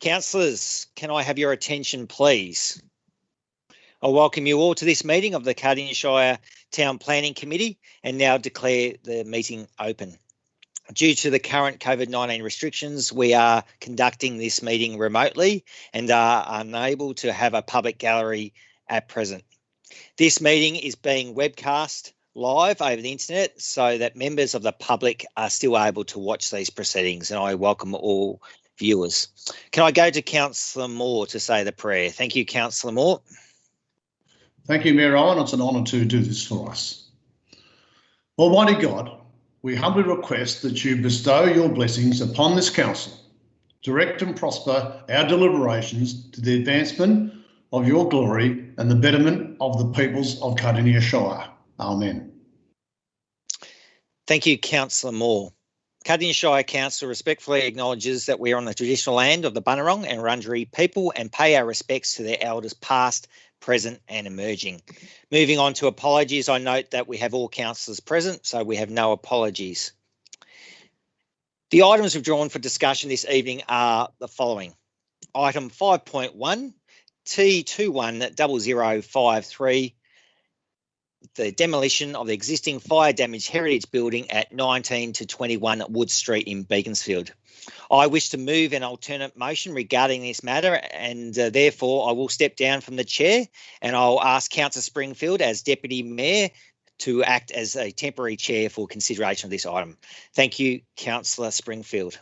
Councillors, can I have your attention, please? I welcome you all to this meeting of the Cardinia Shire Town Planning Committee and now declare the meeting open. Due to the current COVID-19 restrictions, we are conducting this meeting remotely and are unable to have a public gallery at present. This meeting is being webcast live over the internet so that members of the public are still able to watch these proceedings, and I welcome all viewers. Can I go to Councillor Moore to say the prayer? Thank you, Councillor Moore. Thank you, Mayor Owen. It's an honour to do this for us. Almighty God, we humbly request that you bestow your blessings upon this council, direct and prosper our deliberations to the advancement of your glory and the betterment of the peoples of Cardinia Shire. Amen. Thank you, Councillor Moore. Cardinia Shire Council respectfully acknowledges that we are on the traditional land of the Bunurong and Wurundjeri people and pay our respects to their elders past, present and emerging. Moving on to apologies, I note that we have all councillors present, so we have no apologies. The items withdrawn for discussion this evening are the following. Item 5.1, T210053, the demolition of the existing fire damaged heritage building at 19 to 21 Wood Street in Beaconsfield. I wish to move an alternate motion regarding this matter and therefore I will step down from the chair and I'll ask Councillor Springfield as Deputy Mayor to act as a temporary chair for consideration of this item. Thank you, Councillor Springfield.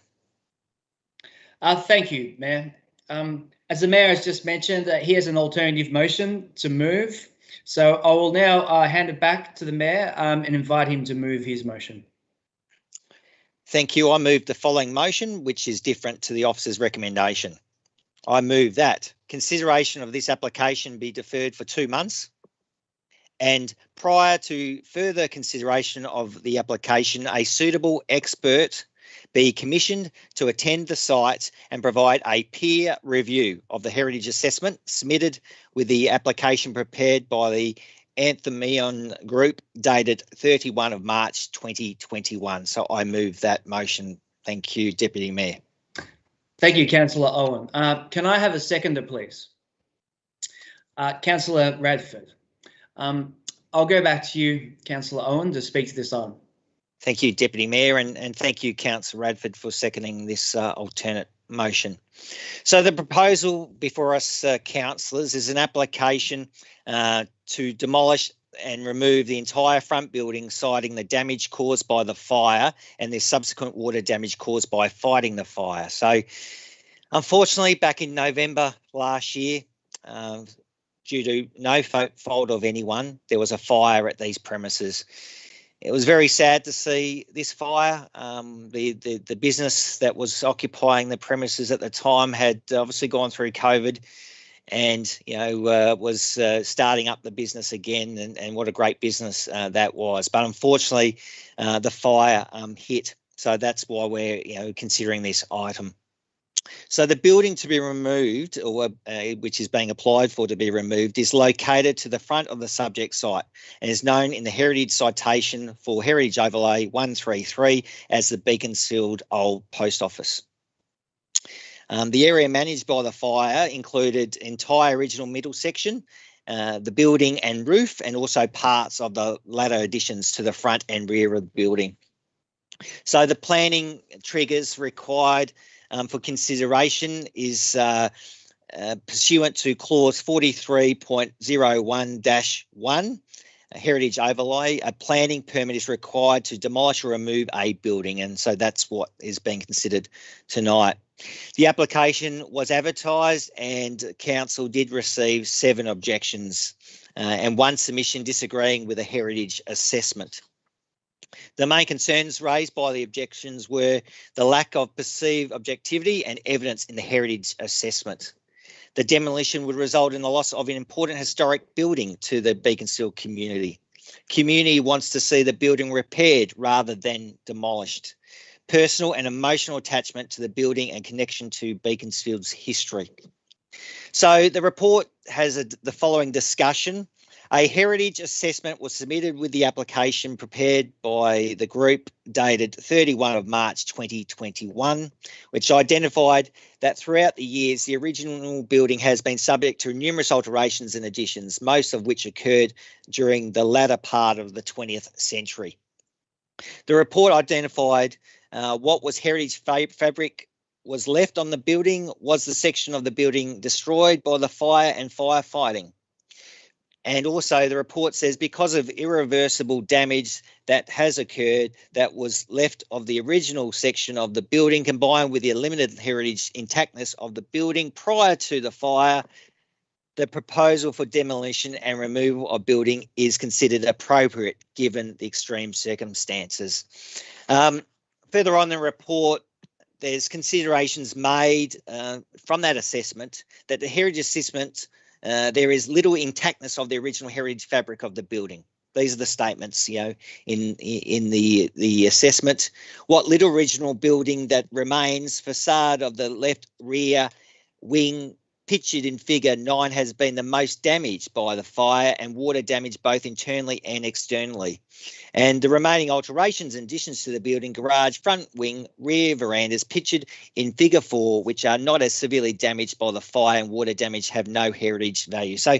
Thank you, Mayor. As the Mayor has just mentioned, he has an alternative motion to move. So I will now hand it back to the Mayor and invite him to move his motion. Thank you. I move the following motion, which is different to the officer's recommendation. I move that consideration of this application be deferred for 2 months and prior to further consideration of the application, a suitable expert be commissioned to attend the site and provide a peer review of the heritage assessment submitted with the application prepared by the Anthemion Group dated 31 of March 2021. So I move that motion. Thank you, Deputy Mayor. Thank you, Councillor Owen. Can I have a seconder, please? Councillor Radford. I'll go back to you, Councillor Owen, to speak to this item. Thank you, Deputy Mayor, and thank you, Councillor Radford, for seconding this alternate motion. So the proposal before us, councillors, is an application to demolish and remove the entire front building, citing the damage caused by the fire and the subsequent water damage caused by fighting the fire. So unfortunately, back in November last year, due to no fault of anyone, there was a fire at these premises. It was very sad to see this fire. The business that was occupying the premises at the time had obviously gone through COVID and, was starting up the business again, and what a great business that was. But unfortunately, the fire hit. So that's why we're, considering this item. So the building to be removed, or which is being applied for to be removed, is located to the front of the subject site and is known in the Heritage Citation for Heritage Overlay 133 as the Beaconsfield Old Post Office. The area managed by the fire included entire original middle section, the building and roof, and also parts of the latter additions to the front and rear of the building. So the planning triggers required for consideration is pursuant to clause 43.01-1, heritage overlay. A planning permit is required to demolish or remove a building, and so that's what is being considered tonight. The application was advertised and council did receive 7 objections and 1 submission disagreeing with a heritage assessment. The main concerns raised by the objections were the lack of perceived objectivity and evidence in the heritage assessment. The demolition would result in the loss of an important historic building to the Beaconsfield community. Community wants to see the building repaired rather than demolished. Personal and emotional attachment to the building and connection to Beaconsfield's history. So the report has the following discussion. A heritage assessment was submitted with the application prepared by the group dated 31 of March 2021, which identified that throughout the years, the original building has been subject to numerous alterations and additions, most of which occurred during the latter part of the 20th century. The report identified what was heritage fabric was left on the building, was the section of the building destroyed by the fire and firefighting. And also the report says because of irreversible damage that has occurred that was left of the original section of the building combined with the limited heritage intactness of the building prior to the fire, the proposal for demolition and removal of building is considered appropriate given the extreme circumstances. Further on in the report, there's considerations made from that assessment that the heritage assessment there is little intactness of the original heritage fabric of the building. These are the statements, in the assessment. What little original building that remains, facade of the left rear wing pictured in figure 9 has been the most damaged by the fire and water damage both internally and externally. And the remaining alterations and additions to the building, garage, front wing, rear verandas pictured in figure 4, which are not as severely damaged by the fire and water damage, have no heritage value. So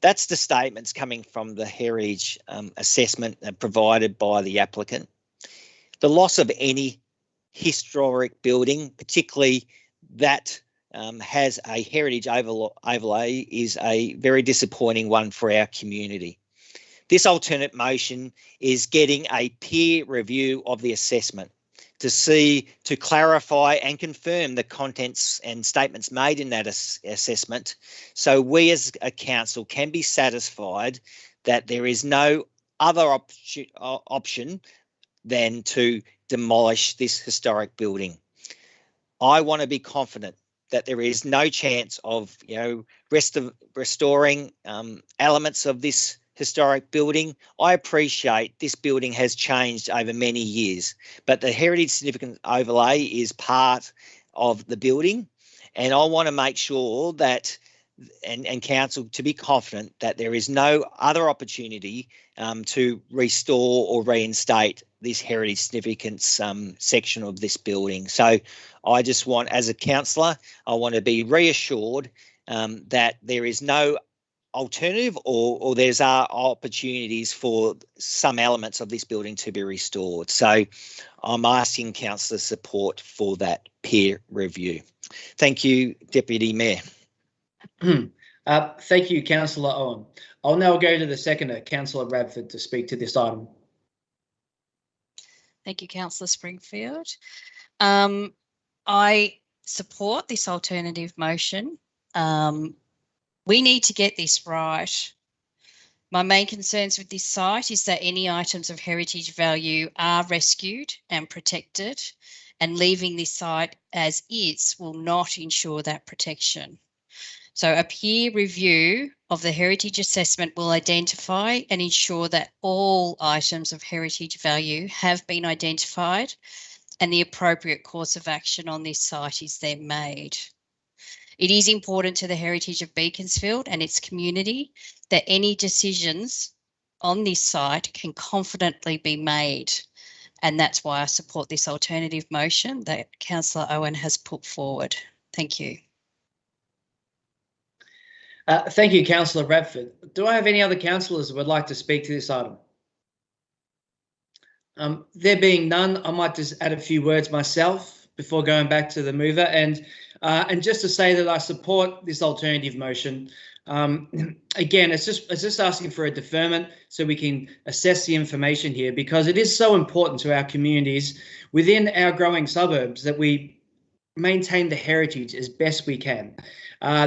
that's the statements coming from the heritage assessment provided by the applicant. The loss of any historic building, particularly that has a heritage overlay, is a very disappointing one for our community. This alternate motion is getting a peer review of the assessment to clarify and confirm the contents and statements made in that assessment, so we as a council can be satisfied that there is no other option than to demolish this historic building. I want to be confident that there is no chance of restoring elements of this historic building. I appreciate this building has changed over many years, but the heritage significant overlay is part of the building, and I want to make sure that and council to be confident that there is no other opportunity to restore or reinstate this heritage significance section of this building. So I just want, as a councillor, I want to be reassured that there is no alternative or there's opportunities for some elements of this building to be restored. So I'm asking councillor support for that peer review. Thank you, Deputy Mayor. Thank you, Councillor Owen. I'll now go to the seconder, Councillor Radford, to speak to this item. Thank you, Councillor Springfield. I support this alternative motion. We need to get this right. My main concerns with this site is that any items of heritage value are rescued and protected, and leaving this site as is will not ensure that protection. So a peer review of the heritage assessment will identify and ensure that all items of heritage value have been identified and the appropriate course of action on this site is then made. It is important to the heritage of Beaconsfield and its community that any decisions on this site can confidently be made, and that's why I support this alternative motion that Councillor Owen has put forward. Thank you. Thank you, Councillor Radford. Do I have any other councillors who would like to speak to this item? There being none, I might just add a few words myself before going back to the mover, and just to say that I support this alternative motion. Again, it's just asking for a deferment so we can assess the information here, because it is so important to our communities within our growing suburbs that we maintain the heritage as best we can.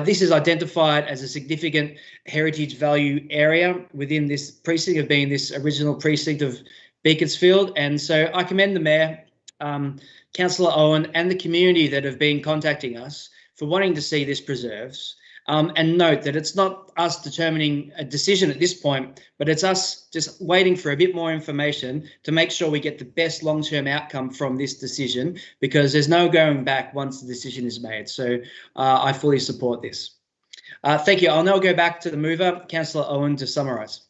This is identified as a significant heritage value area within this precinct of being this original precinct of Beaconsfield. And so I commend the Mayor, Councillor Owen and the community that have been contacting us for wanting to see this preserved. And note that it's not us determining a decision at this point, but it's us just waiting for a bit more information to make sure we get the best long-term outcome from this decision, because there's no going back once the decision is made. So I fully support this. Thank you. I'll now go back to the mover, Councillor Owen, to summarise.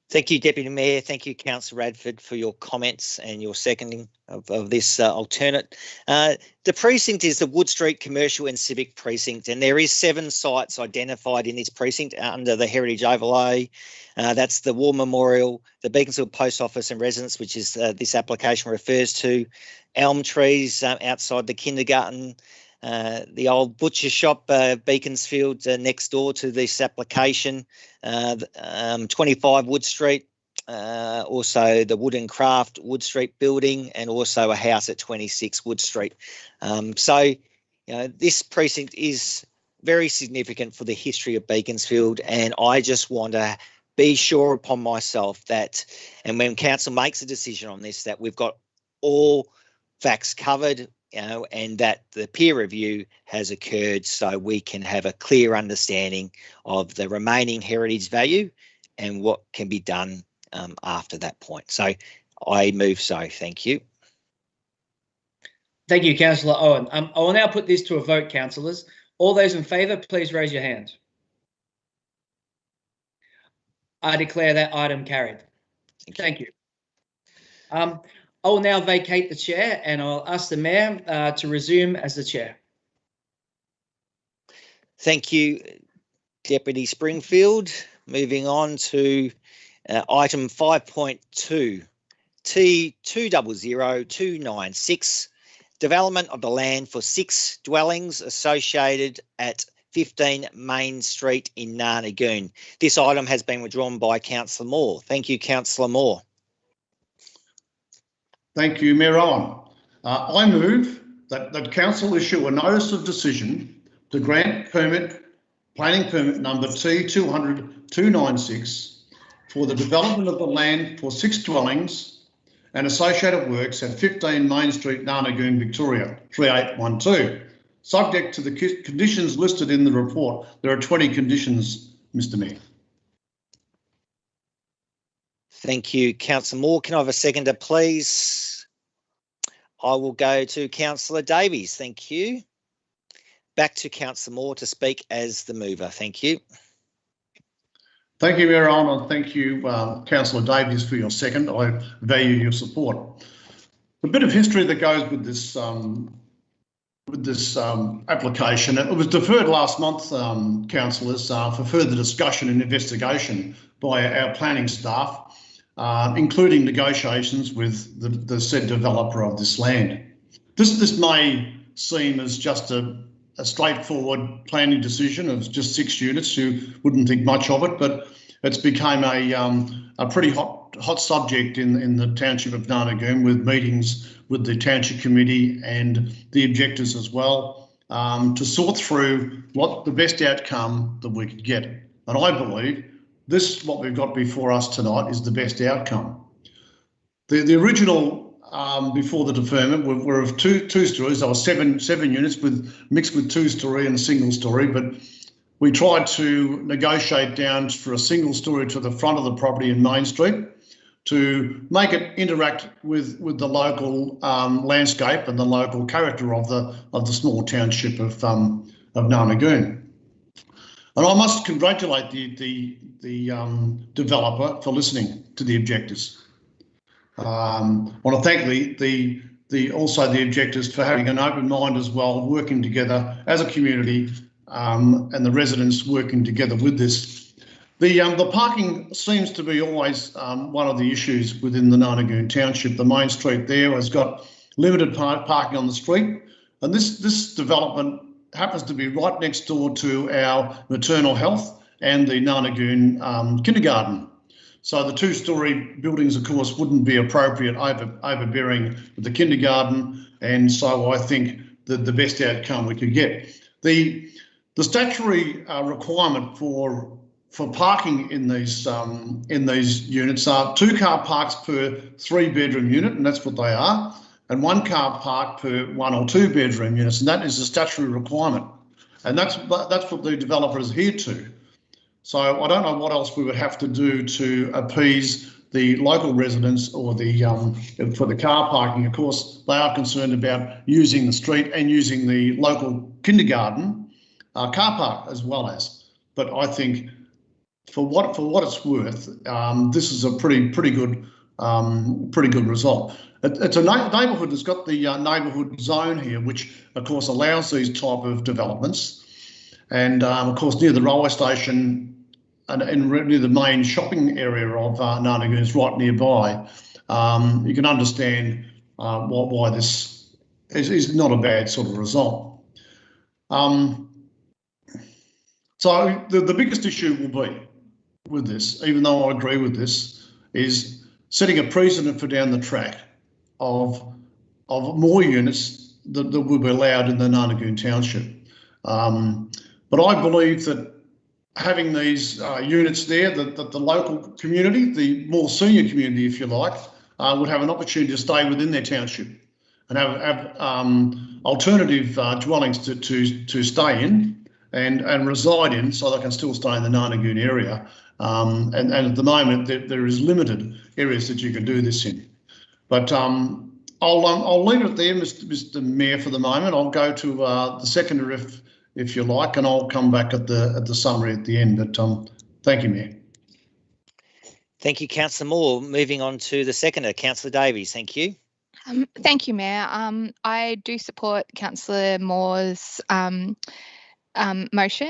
Thank you, Deputy Mayor. Thank you, Councillor Radford, for your comments and your seconding of this alternate. The precinct is the Wood Street Commercial and Civic Precinct, and there is 7 sites identified in this precinct under the Heritage Overlay. That's the War Memorial, the Beaconsfield Post Office and Residence, which is this application refers to, elm trees outside the kindergarten, the old butcher shop, Beaconsfield, next door to this application, 25 Wood Street, also the Wood and Craft Wood Street building, and also a house at 26 Wood Street. So, this precinct is very significant for the history of Beaconsfield, and I just want to be sure upon myself that, and when council makes a decision on this, that we've got all facts covered, and that the peer review has occurred so we can have a clear understanding of the remaining heritage value and what can be done after that point. So I move so. Thank you. Thank you, Councillor Owen. I will now put this to a vote, councillors. All those in favour, please raise your hand. I declare that item carried. Thank you. I will now vacate the chair and I'll ask the Mayor to resume as the chair. Thank you, Deputy Springfield. Moving on to item 5.2, T200296, development of the land for 6 dwellings associated at 15 Main Street in Narnagoon. This item has been withdrawn by Councillor Moore. Thank you, Councillor Moore. Thank you, Mayor Owen. I move that Council issue a notice of decision to grant planning permit number T200296 for the development of the land for 6 dwellings and associated works at 15 Main Street, Narnagoon, Victoria, 3812. Subject to the conditions listed in the report. There are 20 conditions, Mr. Mayor. Thank you, Councillor Moore. Can I have a seconder, please? I will go to Councillor Davies. Thank you. Back to Councillor Moore to speak as the mover. Thank you. Thank you, Mayor Owen, and thank you, Councillor Davies, for your second. I value your support. A bit of history that goes with this application. It was deferred last month, councillors, for further discussion and investigation by our planning staff, including negotiations with the said developer of this land. This may seem as just a straightforward planning decision of just 6 units. You wouldn't think much of it, but it's become a pretty hot subject in the township of Narnagoon, with meetings with the township committee and the objectors as well, to sort through what the best outcome that we could get. And I believe what we've got before us tonight is the best outcome. The original before the deferment were of two stories. There were seven units mixed with 2-story and a single story, but we tried to negotiate down for a single story to the front of the property in Main Street to make it interact with the local landscape and the local character of the small township of Narnagoon. And I must congratulate the developer for listening to the objectors. I want to thank also the objectors for having an open mind as well, working together as a community, and the residents working together with this. The parking seems to be always one of the issues within the Narnagoon township. The Main Street there has got limited parking on the street, and this development happens to be right next door to our maternal health and the Narnagoon kindergarten. So the 2-story buildings, of course, wouldn't be appropriate overbearing with the kindergarten, and so I think that the best outcome we could get. The statutory requirement for parking in these units are 2 car parks per 3-bedroom unit, and that's what they are, and 1 car park per 1 or 2 bedroom units, and that is a statutory requirement, and that's what the developer is adhered to. So I don't know what else we would have to do to appease the local residents or for the car parking. Of course, they are concerned about using the street and using the local kindergarten car park as well as. But I think for what it's worth, this is a pretty good result. It's a neighbourhood that's got the neighbourhood zone here, which of course allows these type of developments. And of course, near the railway station and near the main shopping area of Nanagoon is right nearby. You can understand why this is not a bad sort of result. So the biggest issue will be with this, even though I agree with this, is setting a precedent for down the track of more units that will be allowed in the Nanagoon Township. But I believe that having these units there, that the local community, the more senior community, if you like, would have an opportunity to stay within their township and have alternative dwellings to stay in and reside in, so they can still stay in the Nanagoon area. And at the moment, there is limited areas that you can do this in. But I'll leave it there, Mr. Mayor, for the moment. I'll go to the seconder if you like, and I'll come back at the summary at the end. But thank you, Mayor. Thank you, Councillor Moore. Moving on to the seconder, Councillor Davies. Thank you. Thank you, Mayor. I do support Councillor Moore's motion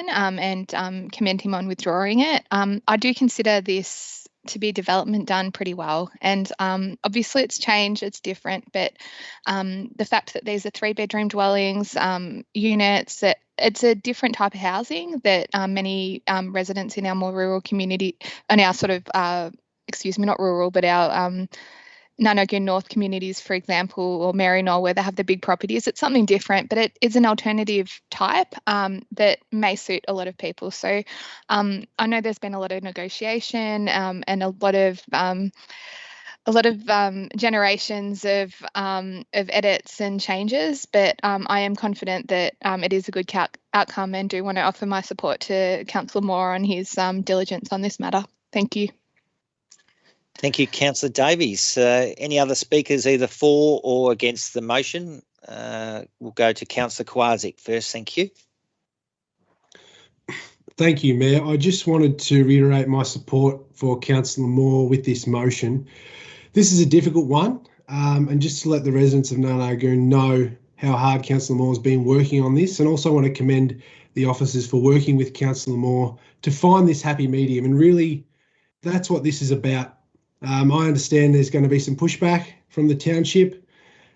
and commend him on withdrawing it. I do consider this to be development done pretty well, and obviously it's changed, it's different, but the fact that these are 3-bedroom dwellings, units, that it's a different type of housing that many residents in our more rural community and our sort of excuse me, not rural, but our Nanagoon North communities, for example, or Maryknoll, where they have the big properties. It's something different, but it is an alternative type that may suit a lot of people. So I know there's been a lot of negotiation and a lot of generations of edits and changes, but I am confident that it is a good outcome, and do want to offer my support to Councillor Moore on his diligence on this matter. Thank you. Thank you, Councillor Davies. Any other speakers either for or against the motion? We'll go to Councillor Kowaczyk first. Thank you. Thank you, Mayor. I just wanted to reiterate my support for Councillor Moore with this motion. This is a difficult one, and just to let the residents of Nanagoon know how hard Councillor Moore has been working on this, and also want to commend the officers for working with Councillor Moore to find this happy medium, and really that's what this is about. I understand there's going to be some pushback from the township,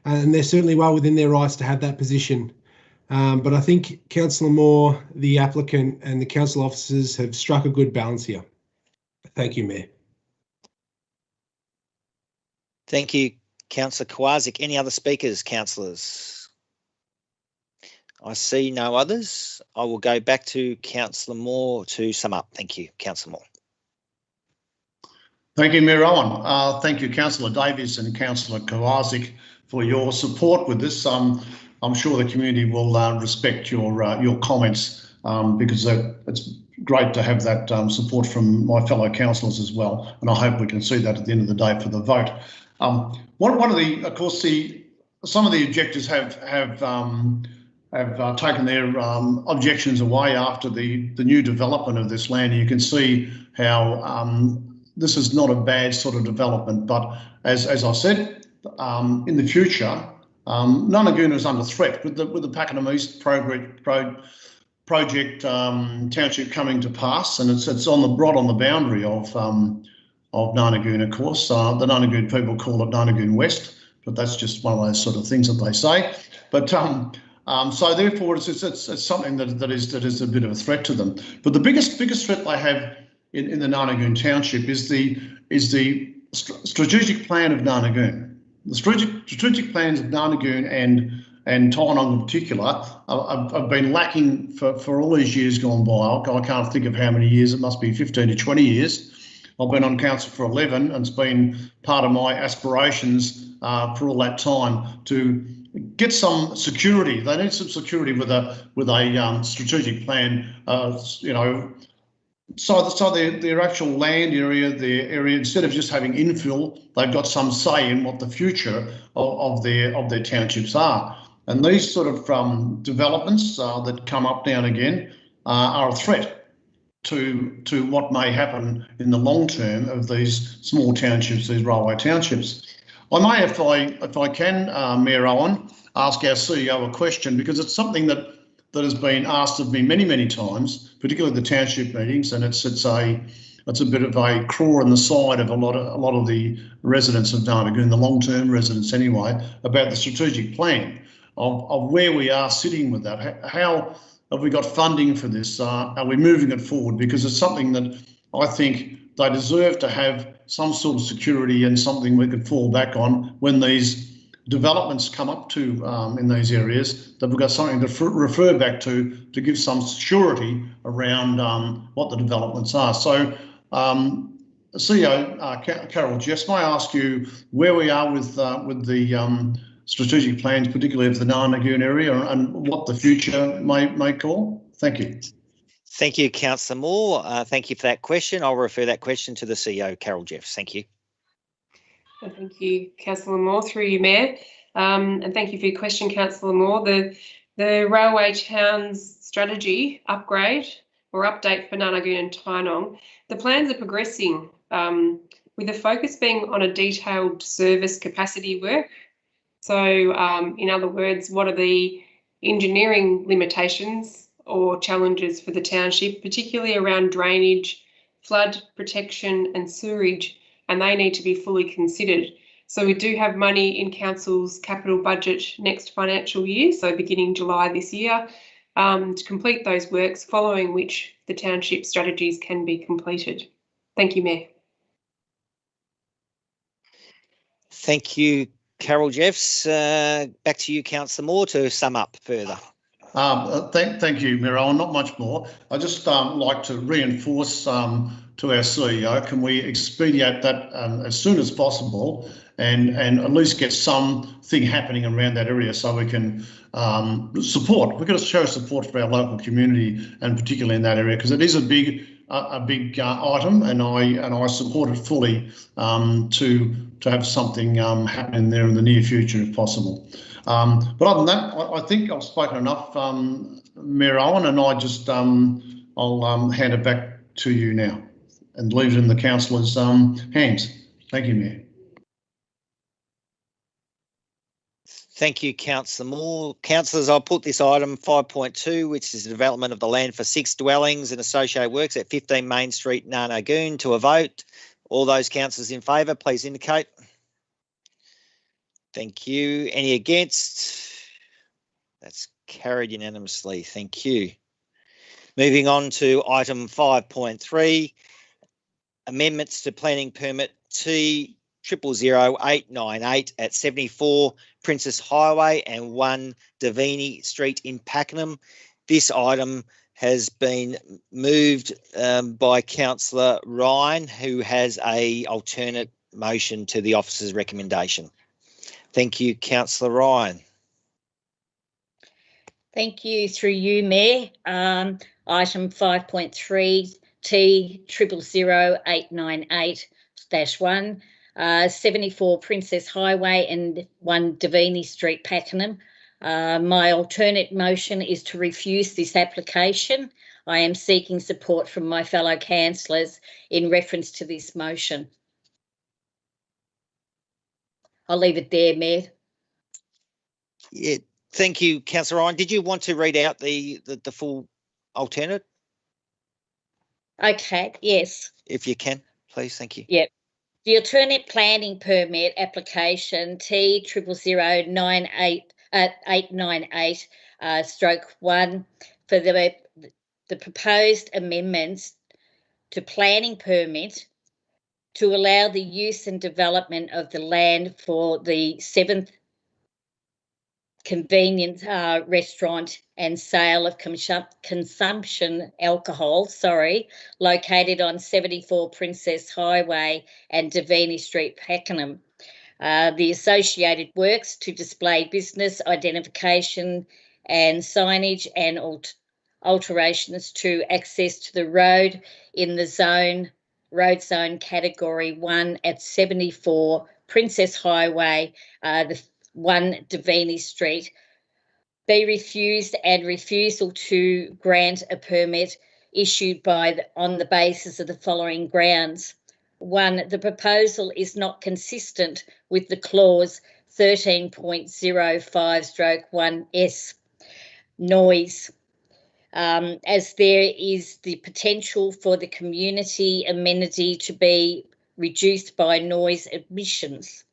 and they're certainly well within their rights to have that position. But I think Councillor Moore, the applicant, and the council officers have struck a good balance here. Thank you, Mayor. Thank you, Councillor Kowaczyk. Any other speakers, councillors? I see no others. I will go back to Councillor Moore to sum up. Thank you, Councillor Moore. Thank you, Mayor Owen. Thank you, Councillor Davies and Councillor Kowaczyk, for your support with this. I'm sure the community will respect your comments because it's great to have that support from my fellow councillors as well, and I hope we can see that at the end of the day for the vote. One of the, of course, some of the objectors have taken their objections away after the new development of this land. You can see how this is not a bad sort of development, but as I said, in the future, Nanagoon is under threat with the Pakenham East project township coming to pass, and it's right on the boundary of Nanagoon, of course. The Nanagoon people call it Nanagoon West, but that's just one of those sort of things that they say. But so therefore, it's something that is a bit of a threat to them. But the biggest threat they have in the Nanagoon Township is the strategic plan of Nanagoon. The strategic plans of Nanagoon and Tynong in particular have been lacking for all these years gone by. I can't think of how many years. It must be 15 to 20 years. I've been on council for 11, and it's been part of my aspirations for all that time to get some security. They need some security with a strategic plan. So their actual land area, their area, instead of just having infill, they've got some say in what the future of their townships are. And these sort of developments that come up now and again are a threat to what may happen in the long term of these small townships, these railway townships. I may, if I can, Mayor Owen, ask our CEO a question, because it's something that has been asked of me many, many times, particularly the township meetings, and it's a bit of a claw in the side of a lot of the residents of Narnagoon, the long-term residents anyway, about the strategic plan of where we are sitting with that. How have we got funding for this? Are we moving it forward? Because it's something that I think they deserve to have some sort of security and something we can fall back on when these developments come up to in these areas, that we've got something to refer back to give some surety around what the developments are. So, CEO Carol Jeffs, may I ask you where we are with the strategic plans, particularly of the Narnagoon area, and what the future may call? Thank you. Thank you, Councillor Moore. Thank you for that question. I'll refer that question to the CEO, Carol Jeffs. Thank you. Thank you, Councillor Moore, through you, Mayor. And thank you for your question, Councillor Moore. The Railway Towns strategy upgrade or update for Narnagoon and Tynong, the plans are progressing with the focus being on a detailed service capacity work. So in other words, what are the engineering limitations or challenges for the township, particularly around drainage, flood protection and sewerage, and they need to be fully considered. So we do have money in Council's capital budget next financial year, so beginning July this year, to complete those works, following which the township strategies can be completed. Thank you, Mayor. Thank you, Carol Jeffs. Back to you, Councillor Moore, to sum up further. Thank you, Mayor Owen. Not much more. I just like to reinforce to our CEO, can we expedite that as soon as possible and at least get something happening around that area so we can support. We've got to show support for our local community, and particularly in that area, because it is a big item, and I support it fully to have something happening there in the near future if possible. But other than that, I think I've spoken enough, Mayor Owen, and I just I'll hand it back to you now and leave it in the councillors' hands. Thank you, Mayor. Thank you, Councillor Moore. Councillors, I'll put this item 5.2, which is the development of the land for 6 dwellings and associated works at 15 Main Street, Narnagoon, to a vote. All those councillors in favour, please indicate. Thank you. Any against? That's carried unanimously. Thank you. Moving on to item 5.3, amendments to planning permit T000898 at 74 Princess Highway and 1 Davini Street in Pakenham. This item has been moved by Councillor Ryan, who has an alternate motion to the officer's recommendation. Thank you, Councillor Ryan. Thank you, through you, Mayor. Item 5.3 T000898-1, 74 Princess Highway and 1 Davini Street, Pakenham. My alternate motion is to refuse this application. I am seeking support from my fellow councillors in reference to this motion. I'll leave it there, Mayor. Yeah, thank you, Councillor Ryan. Did you want to read out the full alternate? Okay, yes. If you can, please, thank you. Yep. The alternate planning permit application T000898/1 for the proposed amendments to planning permit to allow the use and development of the land for the 7th convenience restaurant and sale of consumption alcohol, located on 74 Princess Highway and Davini Street, Pakenham. The associated works to display business identification and signage and alterations to access to the road in the road zone category 1 at 74 Princess Highway, the 1 Davini Street, be refused, and refusal to grant a permit issued on the basis of the following grounds. 1, the proposal is not consistent with the clause 13.05/1S, noise, as there is the potential for the community amenity to be reduced by noise emissions.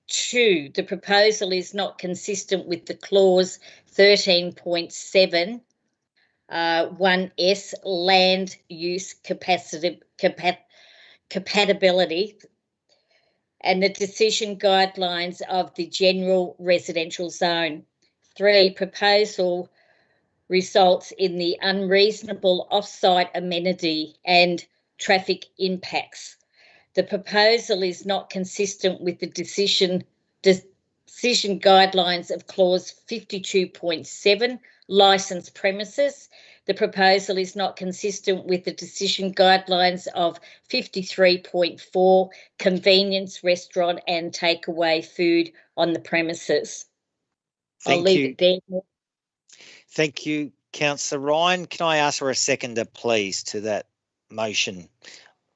2, the proposal is not consistent with the clause 13.7 1S, land use compatibility, and the decision guidelines of the general residential zone. 3, proposal results in the unreasonable off-site amenity and traffic impacts. The proposal is not consistent with the decision guidelines of clause 52.7, licensed premises. The proposal is not consistent with the decision guidelines of 53.4, convenience restaurant and takeaway food on the premises. I'll leave it there. Thank you, Councillor Ryan. Can I ask for a seconder, please, to that motion?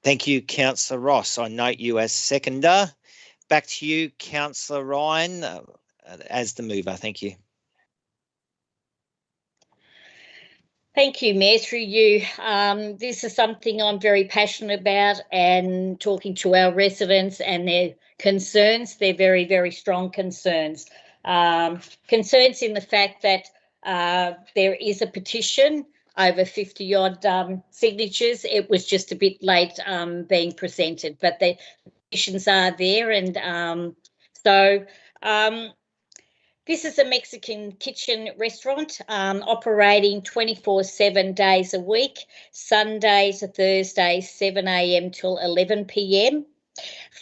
Thank you, Councillor Ross. I note you as seconder. Back to you, Councillor Ryan, as the mover. Thank you. Thank you, Mayor, through you. This is something I'm very passionate about, and talking to our residents and their concerns. They're very, very strong concerns. Concerns in the fact that there is a petition, over 50-odd signatures. It was just a bit late being presented, but the petitions are there. And this is a Mexican kitchen restaurant operating 24/7 days a week, Sunday to Thursday, 7 a.m. till 11 p.m,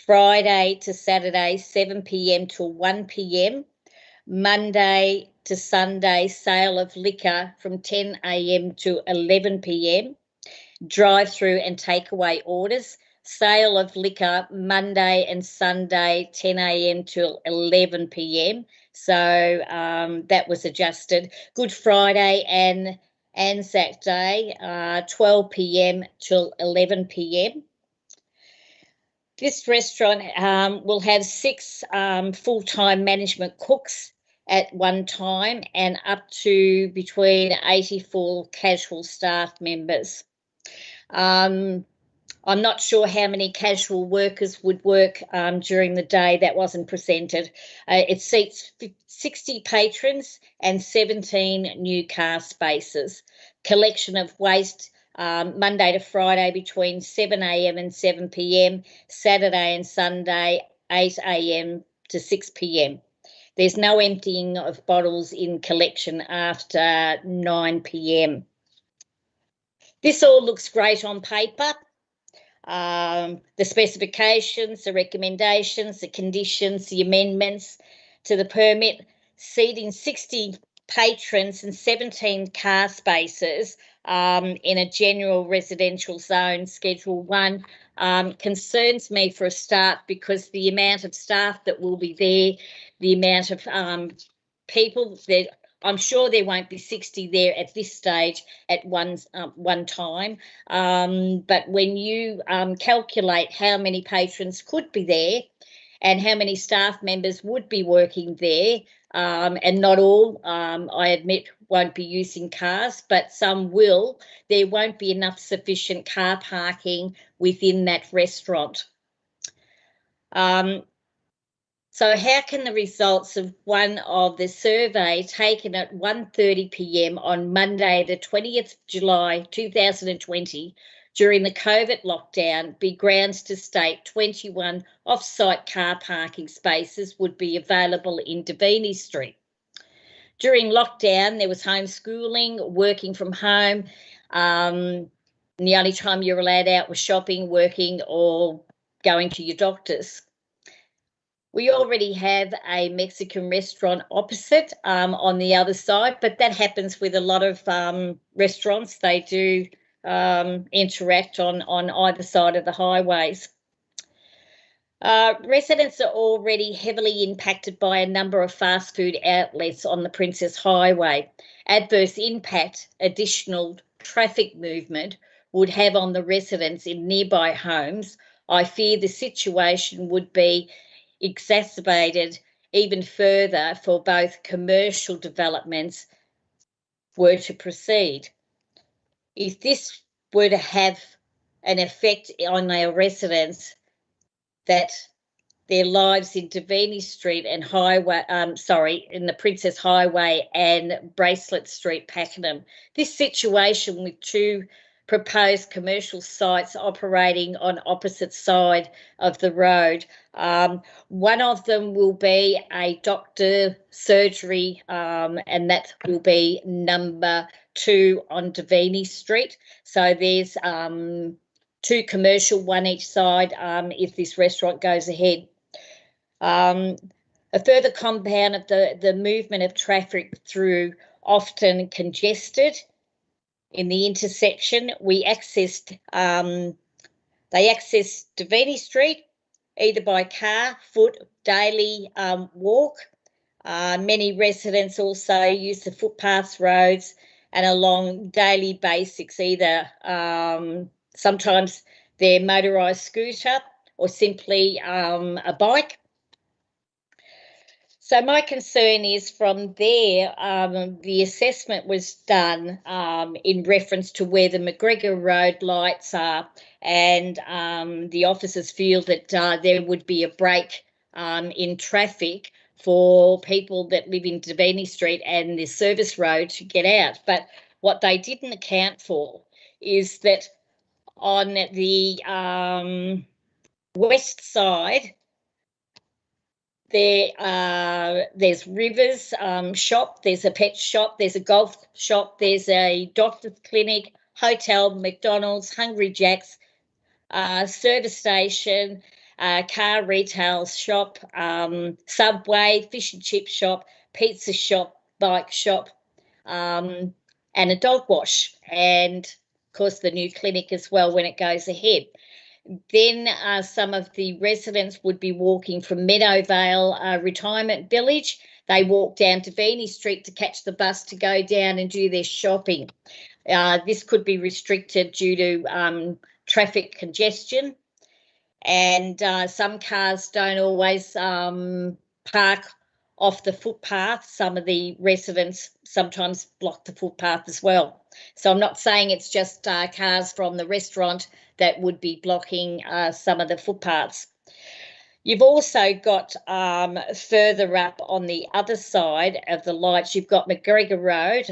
Friday to Saturday, 7 p.m. till 1 p.m, Monday to Sunday, sale of liquor from 10 a.m. to 11 p.m, drive-through and takeaway orders, sale of liquor Monday and Sunday, 10 a.m. till 11 p.m. So that was adjusted. Good Friday and Anzac Day, 12 p.m. till 11 p.m. This restaurant will have 6 full-time management cooks at one time, and up to between 84 casual staff members. I'm not sure how many casual workers would work during the day. That wasn't presented. It seats 60 patrons and 17 new car spaces. Collection of waste Monday to Friday between 7 a.m. and 7 p.m, Saturday and Sunday 8 a.m. to 6 p.m. There's no emptying of bottles in collection after 9 p.m. This all looks great on paper. The specifications, the recommendations, the conditions, the amendments to the permit, seating 60 patrons and 17 car spaces in a general residential zone, Schedule 1, concerns me for a start, because the amount of staff that will be there, the amount of people that I'm sure there won't be 60 there at this stage at one time. But when you calculate how many patrons could be there and how many staff members would be working there, and not all, I admit, won't be using cars, but some will, there won't be enough sufficient car parking within that restaurant. So how can the results of one of the survey taken at 1:30 p.m. on Monday, the 20th July 2020, during the COVID lockdown, be grounds to state 21 off-site car parking spaces would be available in Davini Street? During lockdown, there was homeschooling, working from home, and the only time you were allowed out was shopping, working, or going to your doctors. We already have a Mexican restaurant opposite on the other side, but that happens with a lot of restaurants. They do interact on either side of the highways. Residents are already heavily impacted by a number of fast food outlets on the Princess Highway. Adverse impact additional traffic movement would have on the residents in nearby homes. I fear the situation would be exacerbated even further for both commercial developments were to proceed. If this were to have an effect on our residents, that their lives in Davini Street and in the Princess Highway and Bracelet Street, Pakenham. This situation with two proposed commercial sites operating on opposite side of the road. One of them will be a doctor surgery, and that will be number 2 on Davini Street. So there's 2 commercial, one each side, if this restaurant goes ahead. A further compound of the movement of traffic through often congested in the intersection. They accessed Davini Street either by car, foot, daily walk. Many residents also use the footpaths, roads, and along daily basics, either sometimes their motorised scooter or simply a bike. So my concern is from there, the assessment was done in reference to where the McGregor Road lights are, and the officers feel that there would be a break in traffic for people that live in Davini Street and the service road to get out. But what they didn't account for is that on the west side, there's Rivers shop, there's a pet shop, there's a golf shop, there's a doctor's clinic, hotel, McDonald's, Hungry Jack's, service station, car retail shop, Subway, fish and chip shop, pizza shop, bike shop, and a dog wash, and of course the new clinic as well when it goes ahead. Then some of the residents would be walking from Meadowvale Retirement Village. They walk down to Davini Street to catch the bus to go down and do their shopping. This could be restricted due to traffic congestion, and some cars don't always park off the footpath. Some of the residents sometimes block the footpath as well. So I'm not saying it's just cars from the restaurant that would be blocking some of the footpaths. You've also got further up on the other side of the lights, you've got McGregor Road.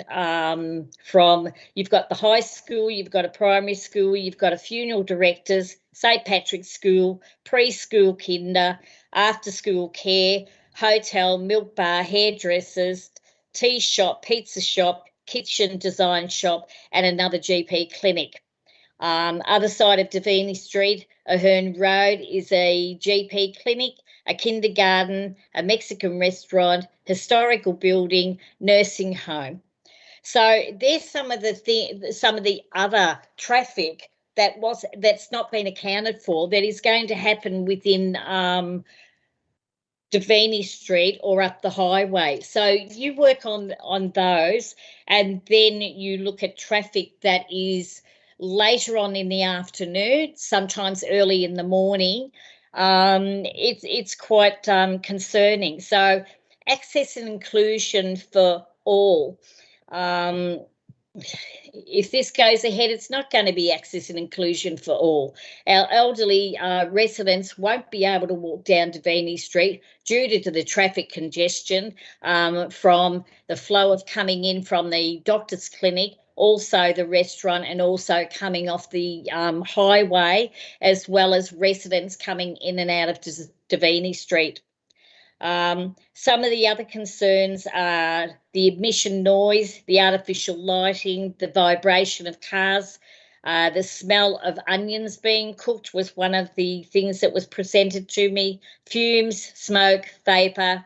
You've got the high school, you've got a primary school, you've got a funeral directors, St Patrick's School, preschool kinder, after school care, hotel, milk bar, hairdressers, tea shop, pizza shop, kitchen design shop, and another GP clinic. Other side of Davini Street, Ahern Road, is a GP clinic, a kindergarten, a Mexican restaurant, historical building, nursing home. So there's some of the other traffic that's not been accounted for that is going to happen within Davini Street or up the highway. So you work on those, and then you look at traffic that is later on in the afternoon, sometimes early in the morning. It's quite concerning. So access and inclusion for all. If this goes ahead, it's not going to be access and inclusion for all. Our elderly residents won't be able to walk down Davini Street due to the traffic congestion from the flow of coming in from the doctor's clinic, also the restaurant, and also coming off the highway, as well as residents coming in and out of Davini Street. Some of the other concerns are the emission noise, the artificial lighting, the vibration of cars, the smell of onions being cooked was one of the things that was presented to me, fumes, smoke, vapour,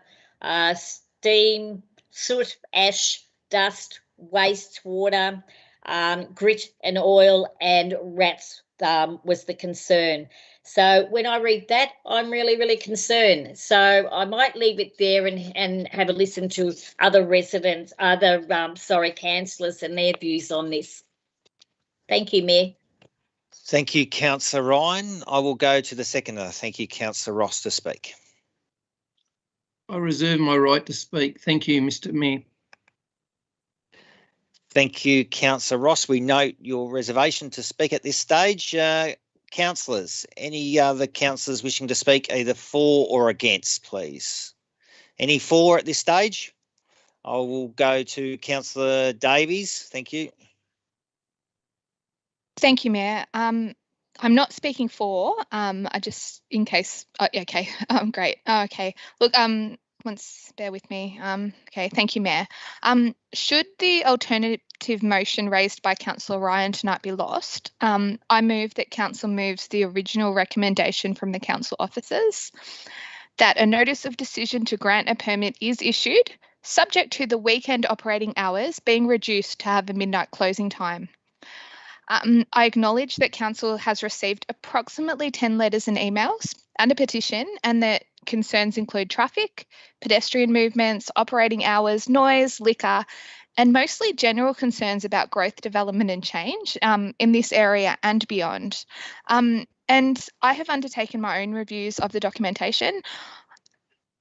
steam, soot, ash, dust, wastewater, grit and oil, and rats was the concern. So when I read that, I'm really, really concerned. So I might leave it there and have a listen to other residents, councillors and their views on this. Thank you, Mayor. Thank you, Councillor Ryan. I will go to the seconder. Thank you, Councillor Ross, to speak. I reserve my right to speak. Thank you, Mr. Mayor. Thank you, Councillor Ross. We note your reservation to speak at this stage. Councillors, any other councillors wishing to speak either for or against, please? Any for at this stage? I will go to Councillor Davies. Thank you. Thank you, Mayor. I'm not speaking for. I just in case. Oh, okay. Great. Oh, okay. Look. Once bear with me. Okay. Thank you, Mayor. Should the alternative motion raised by Councillor Ryan tonight be lost, I move that Council moves the original recommendation from the Council officers that a notice of decision to grant a permit is issued, subject to the weekend operating hours being reduced to have a midnight closing time. I acknowledge that Council has received approximately 10 letters and emails and a petition, and that concerns include traffic, pedestrian movements, operating hours, noise, liquor, and mostly general concerns about growth, development and change in this area and beyond. And I have undertaken my own reviews of the documentation.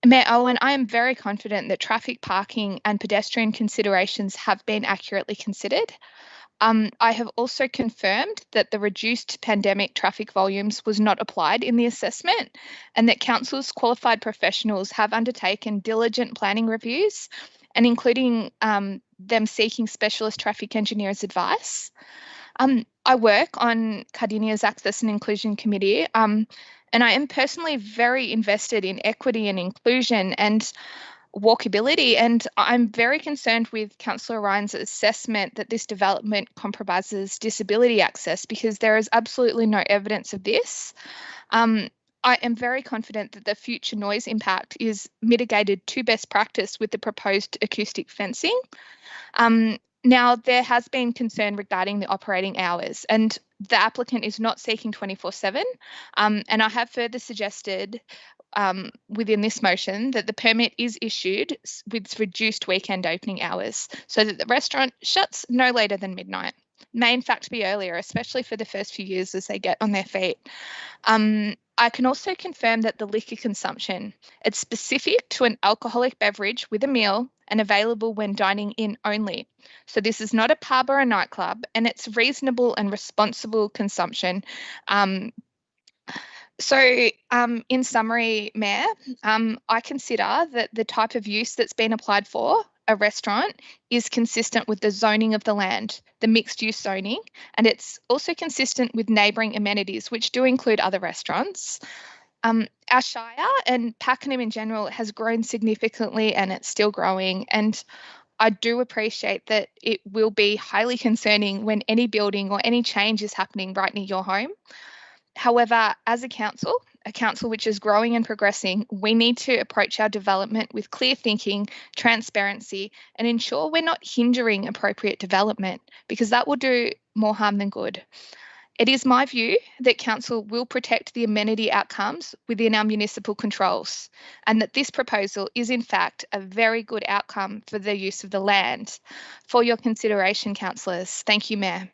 Mayor Owen, I am very confident that traffic, parking and pedestrian considerations have been accurately considered. I have also confirmed that the reduced pandemic traffic volumes was not applied in the assessment, and that Council's qualified professionals have undertaken diligent planning reviews, and including them seeking specialist traffic engineers' advice. I work on Cardinia's Access and Inclusion Committee, and I am personally very invested in equity and inclusion and walkability, and I'm very concerned with Councillor Ryan's assessment that this development compromises disability access, because there is absolutely no evidence of this. I am very confident that the future noise impact is mitigated to best practice with the proposed acoustic fencing. Now, there has been concern regarding the operating hours, and the applicant is not seeking 24/7, and I have further suggested within this motion that the permit is issued with reduced weekend opening hours, so that the restaurant shuts no later than midnight. May in fact be earlier, especially for the first few years as they get on their feet. I can also confirm that the liquor consumption, it's specific to an alcoholic beverage with a meal and available when dining in only. So this is not a pub or a nightclub, and it's reasonable and responsible consumption. So in summary, Mayor, I consider that the type of use that's been applied for a restaurant is consistent with the zoning of the land, the mixed use zoning, and it's also consistent with neighbouring amenities, which do include other restaurants. Our Shire and Pakenham in general has grown significantly, and it's still growing. And I do appreciate that it will be highly concerning when any building or any change is happening right near your home. However, as a council which is growing and progressing, we need to approach our development with clear thinking, transparency, and ensure we're not hindering appropriate development, because that will do more harm than good. It is my view that council will protect the amenity outcomes within our municipal controls, and that this proposal is in fact a very good outcome for the use of the land. For your consideration, councillors. Thank you, Mayor.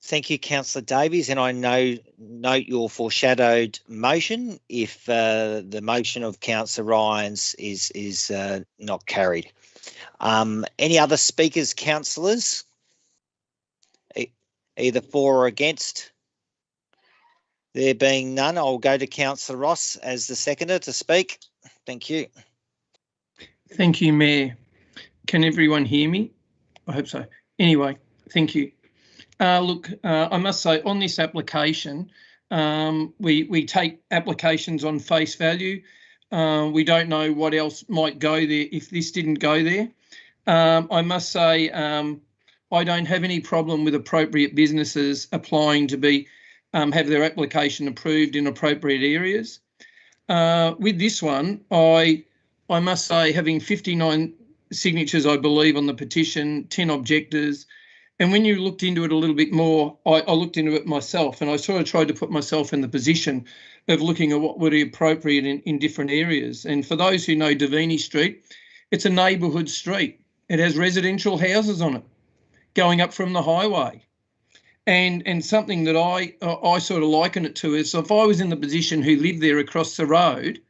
Thank you, Councillor Davies, and I note your foreshadowed motion if the motion of Councillor Ryan's is not carried. Any other speakers, councillors? Either for or against? There being none, I'll go to Councillor Ross as the seconder to speak. Thank you. Thank you, Mayor. Can everyone hear me? I hope so. Anyway, thank you. Look, I must say on this application, we take applications on face value. We don't know what else might go there if this didn't go there. I must say I don't have any problem with appropriate businesses applying to be have their application approved in appropriate areas. With this one, I must say, having 59 signatures, I believe, on the petition, 10 objectors, And when you looked into it a little bit more, I looked into it myself, and I sort of tried to put myself in the position of looking at what would be appropriate in different areas. And for those who know Davini Street, it's a neighbourhood street. It has residential houses on it going up from the highway. And something that I sort of liken it to is, if I was in the position who lived there across the road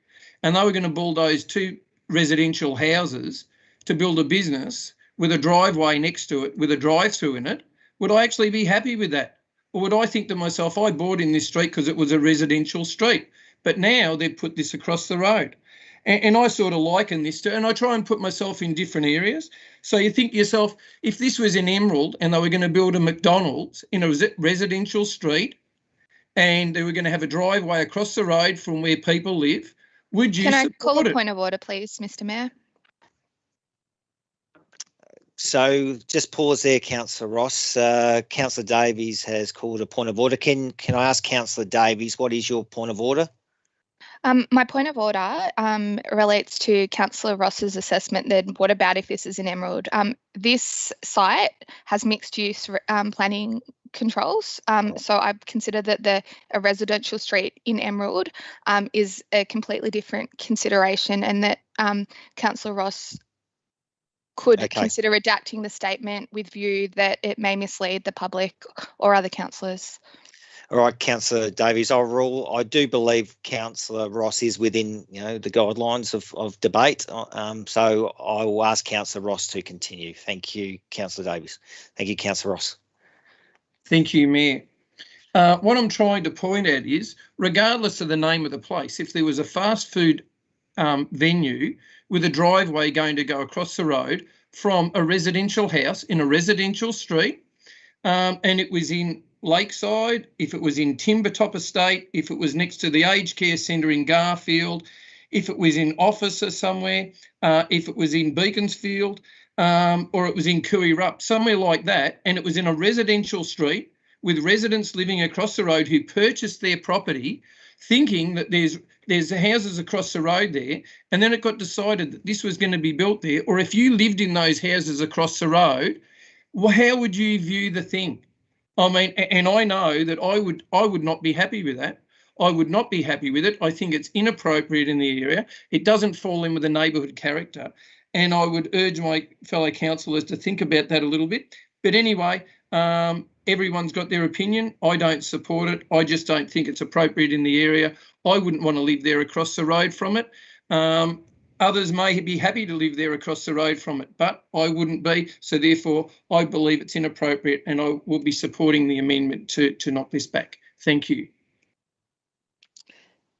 and they were going to bulldoze 2 residential houses to build a business with a driveway next to it, with a drive-through in it, would I actually be happy with that? Or would I think to myself, I bought in this street because it was a residential street, but now they've put this across the road? And I sort of liken this to, and I try and put myself in different areas. So you think to yourself, if this was in Emerald and they were going to build a McDonald's in a residential street and they were going to have a driveway across the road from where people live, would you support it? Can I call a point of order, please, Mr. Mayor? So just pause there, Councillor Ross. Councillor Davies has called a point of order. Can I ask Councillor Davies, what is your point of order? My point of order relates to Councillor Ross's assessment that what about if this is in Emerald? This site has mixed use planning controls. So I consider that a residential street in Emerald is a completely different consideration, and that Councillor Ross could consider redacting the statement with view that it may mislead the public or other councillors. All right, Councillor Davies, I'll rule. I do believe Councillor Ross is within, the guidelines of debate. So I will ask Councillor Ross to continue. Thank you, Councillor Davies. Thank you, Councillor Ross. Thank you, Mayor. What I'm trying to point at is, regardless of the name of the place, if there was a fast food venue with a driveway going to go across the road from a residential house in a residential street, and it was in Lakeside, if it was in Timbertop Estate, if it was next to the aged care centre in Garfield, if it was in Officer somewhere, if it was in Beaconsfield, or it was in Cooey-Rup, somewhere like that, and it was in a residential street with residents living across the road who purchased their property thinking that there's houses across the road there, and then it got decided that this was going to be built there, or if you lived in those houses across the road, well, how would you view the thing? I mean, and I know that I would not be happy with that. I would not be happy with it. I think it's inappropriate in the area. It doesn't fall in with the neighbourhood character. And I would urge my fellow councillors to think about that a little bit. But anyway, everyone's got their opinion. I don't support it. I just don't think it's appropriate in the area. I wouldn't want to live there across the road from it. Others may be happy to live there across the road from it, but I wouldn't be. So therefore, I believe it's inappropriate, and I will be supporting the amendment to knock this back. Thank you.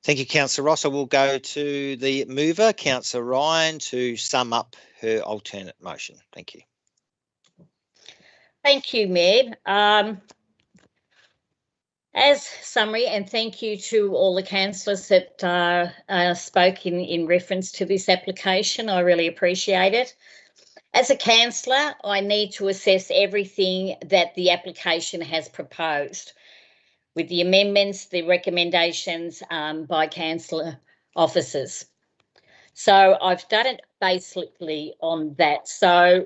Thank you, Councillor Ross. I will go to the mover, Councillor Ryan, to sum up her alternate motion. Thank you. Thank you, Mayor. As summary, and thank you to all the councillors that spoke in reference to this application. I really appreciate it. As a councillor, I need to assess everything that the application has proposed, with the amendments, the recommendations by councillor officers. So I've done it basically on that. So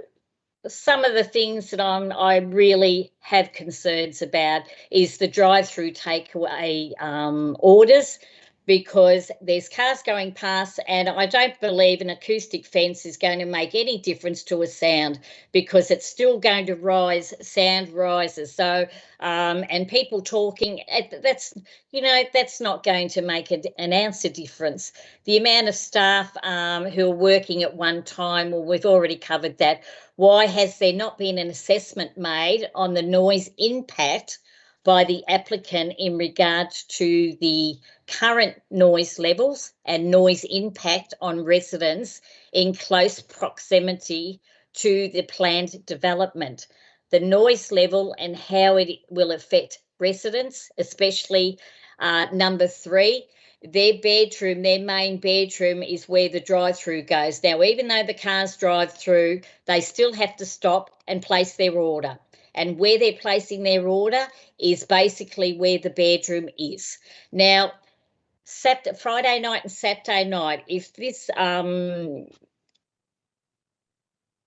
some of the things that I really have concerns about is the drive-through takeaway orders, because there's cars going past, and I don't believe an acoustic fence is going to make any difference to a sound, because it's still going to rise, sound rises. So, and people talking, that's not going to make an ounce of difference. The amount of staff who are working at one time, well, we've already covered that. Why has there not been an assessment made on the noise impact by the applicant in regard to the current noise levels and noise impact on residents in close proximity to the planned development? The noise level and how it will affect residents, especially number 3, their main bedroom is where the drive-through goes. Now, even though the cars drive through, they still have to stop and place their order. And where they're placing their order is basically where the bedroom is. Now, Friday night and Saturday night, if this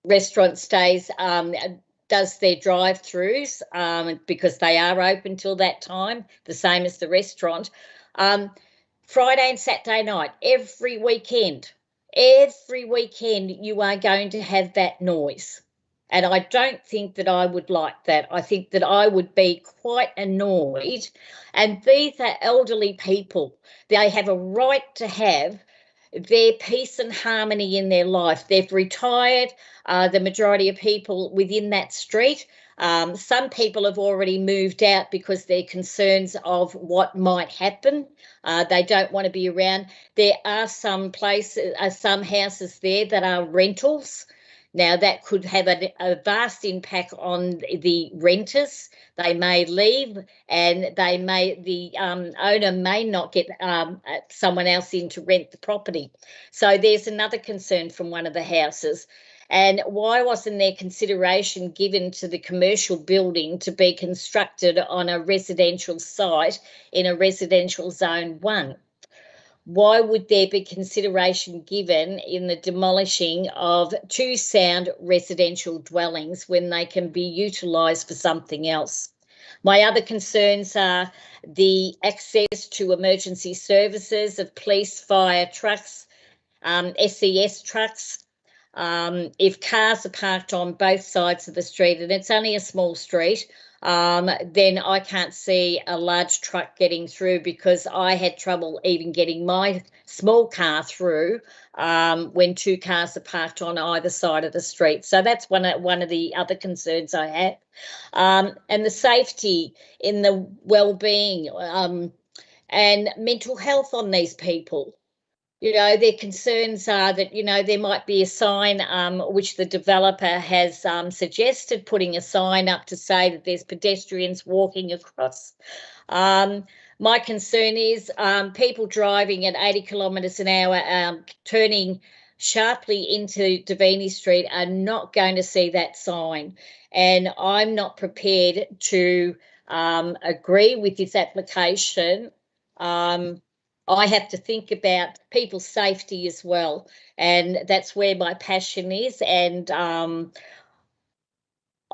restaurant stays does their drive-throughs because they are open till that time, the same as the restaurant. Friday and Saturday night, every weekend, you are going to have that noise. And I don't think that I would like that. I think that I would be quite annoyed. And these are elderly people. They have a right to have their peace and harmony in their life. They've retired, the majority of people within that street. Some people have already moved out because they're concerns of what might happen. They don't want to be around. There are some places, some houses there that are rentals. Now, that could have a vast impact on the renters. They may leave, and the owner may not get someone else in to rent the property. So there's another concern from one of the houses. And why wasn't there consideration given to the commercial building to be constructed on a residential site in a residential zone 1? Why would there be consideration given in the demolishing of 2 sound residential dwellings when they can be utilised for something else? My other concerns are the access to emergency services of police, fire trucks, SES trucks. If cars are parked on both sides of the street, and it's only a small street, then I can't see a large truck getting through, because I had trouble even getting my small car through when 2 cars are parked on either side of the street. So that's one of the other concerns I have. And the safety in the well-being and mental health on these people. You know, their concerns are that, you know, there might be a sign which the developer has suggested putting a sign up to say that there's pedestrians walking across. My concern is people driving at 80 kilometres an hour turning sharply into Davini Street are not going to see that sign. And I'm not prepared to agree with this application. I have to think about people's safety as well, and that's where my passion is. And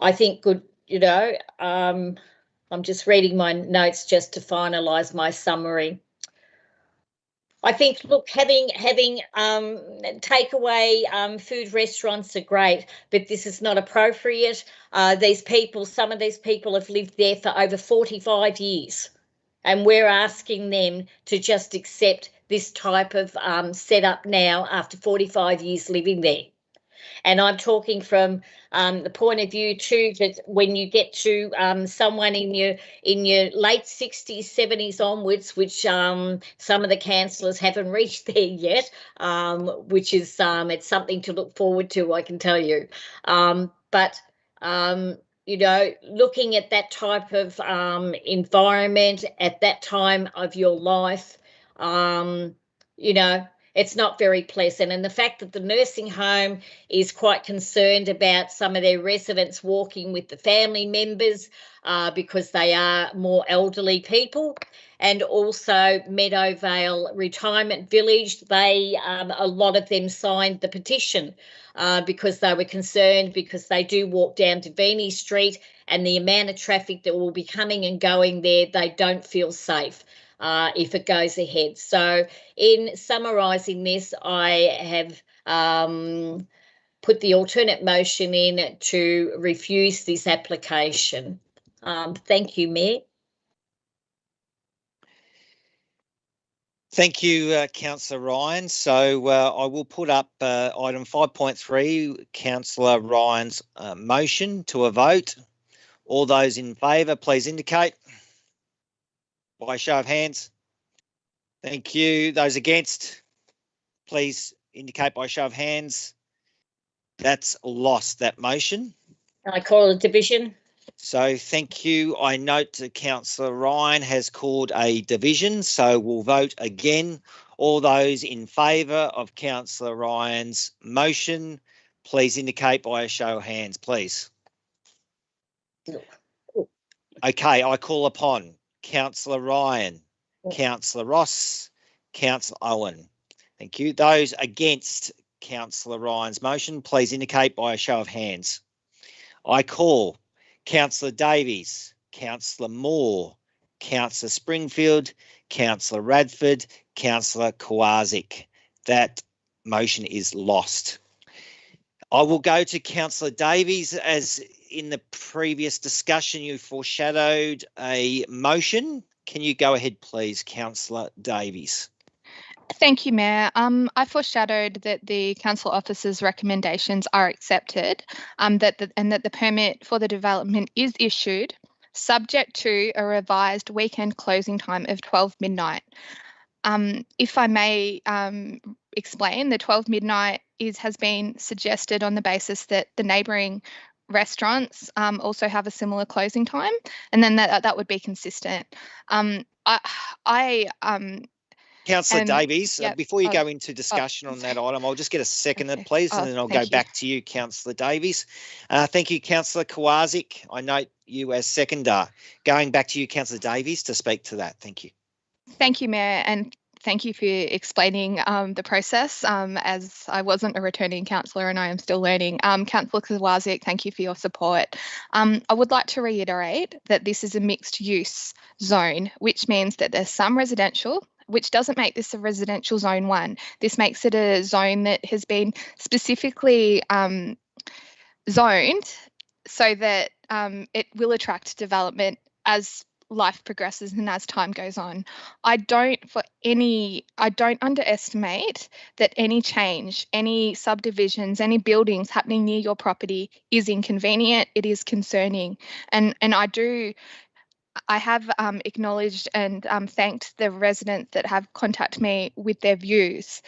I think I'm just reading my notes just to finalise my summary. I think, look, having takeaway food restaurants are great, but this is not appropriate. Some of these people have lived there for over 45 years. And we're asking them to just accept this type of setup now after 45 years living there. And I'm talking from the point of view too that when you get to someone in your late 60s, 70s onwards, which some of the councillors haven't reached there yet, which is it's something to look forward to, I can tell you. You know, looking at that type of environment at that time of your life, you know, it's not very pleasant. And the fact that the nursing home is quite concerned about some of their residents walking with the family members because they are more elderly people. And also Meadowvale Retirement Village, a lot of them signed the petition because they were concerned, because they do walk down Davini Street, and the amount of traffic that will be coming and going there, they don't feel safe if it goes ahead. So in summarising this, I have put the alternate motion in to refuse this application. Thank you, Mayor. Thank you, Councillor Ryan. So I will put up item 5.3, Councillor Ryan's motion to a vote. All those in favour, please indicate by a show of hands. Thank you. Those against, please indicate by a show of hands. That's lost, that motion. I call a division. So thank you. I note that Councillor Ryan has called a division, so we'll vote again. All those in favour of Councillor Ryan's motion, please indicate by a show of hands, please. Okay, I call upon Councillor Ryan, Councillor Ross, Councillor Owen. Thank you. Those against Councillor Ryan's motion, please indicate by a show of hands. I call Councillor Davies, Councillor Moore, Councillor Springfield, Councillor Radford, Councillor Kowaczyk. That motion is lost. I will go to Councillor Davies. As in the previous discussion, you foreshadowed a motion. Can you go ahead, please, Councillor Davies? Thank you, Mayor. I foreshadowed that the council officer's recommendations are accepted, and that the permit for the development is issued, subject to a revised weekend closing time of 12 midnight. If I may explain, the 12 midnight has been suggested on the basis that the neighbouring restaurants also have a similar closing time, and then that would be consistent. Councillor Davies, yep, before you go into discussion on that item, I'll just get a seconder, please, and then I'll go back to you, Councillor Davies. Thank you, Councillor Kowaczyk. I note you as seconder. Going back to you, Councillor Davies, to speak to that. Thank you. Thank you, Mayor, and thank you for explaining the process, as I wasn't a returning councillor and I am still learning. Councillor Kowaczyk, thank you for your support. I would like to reiterate that this is a mixed use zone, which means that there's some residential, which doesn't make this a residential zone 1. This makes it a zone that has been specifically zoned so that it will attract development as life progresses and as time goes on. I don't underestimate that any change, any subdivisions, any buildings happening near your property is inconvenient, it is concerning. And I have acknowledged and thanked the residents that have contacted me with their views.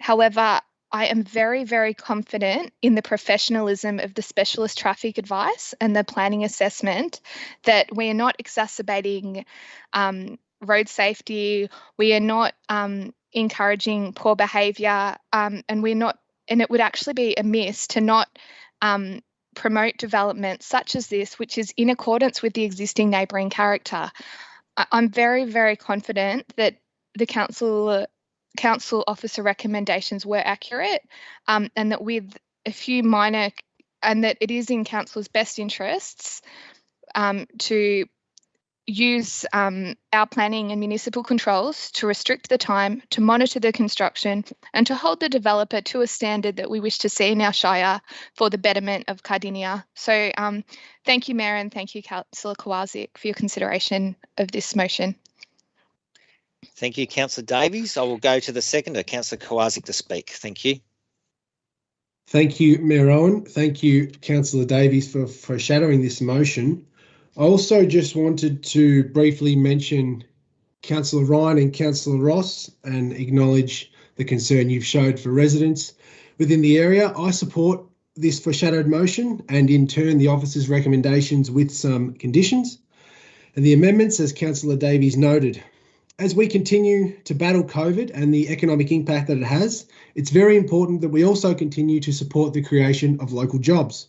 However, I am very, very confident in the professionalism of the specialist traffic advice and the planning assessment that we are not exacerbating road safety, we are not encouraging poor behaviour, and it would actually be amiss to not promote development such as this, which is in accordance with the existing neighbouring character. I'm very, very confident that the council officer recommendations were accurate, and that with a few minor, and that it is in council's best interests to use our planning and municipal controls to restrict the time, to monitor the construction, and to hold the developer to a standard that we wish to see in our shire for the betterment of Cardinia. So thank you, Mayor, and thank you, Councillor Kowaczyk, for your consideration of this motion. Thank you, Councillor Davies. I will go to the seconder, Councillor Kowaczyk, to speak. Thank you. Thank you, Mayor Owen. Thank you, Councillor Davies, for foreshadowing this motion. I also just wanted to briefly mention Councillor Ryan and Councillor Ross and acknowledge the concern you've showed for residents within the area. I support this foreshadowed motion and in turn the officer's recommendations with some conditions. And the amendments, as Councillor Davies noted, as we continue to battle COVID and the economic impact that it has, it's very important that we also continue to support the creation of local jobs.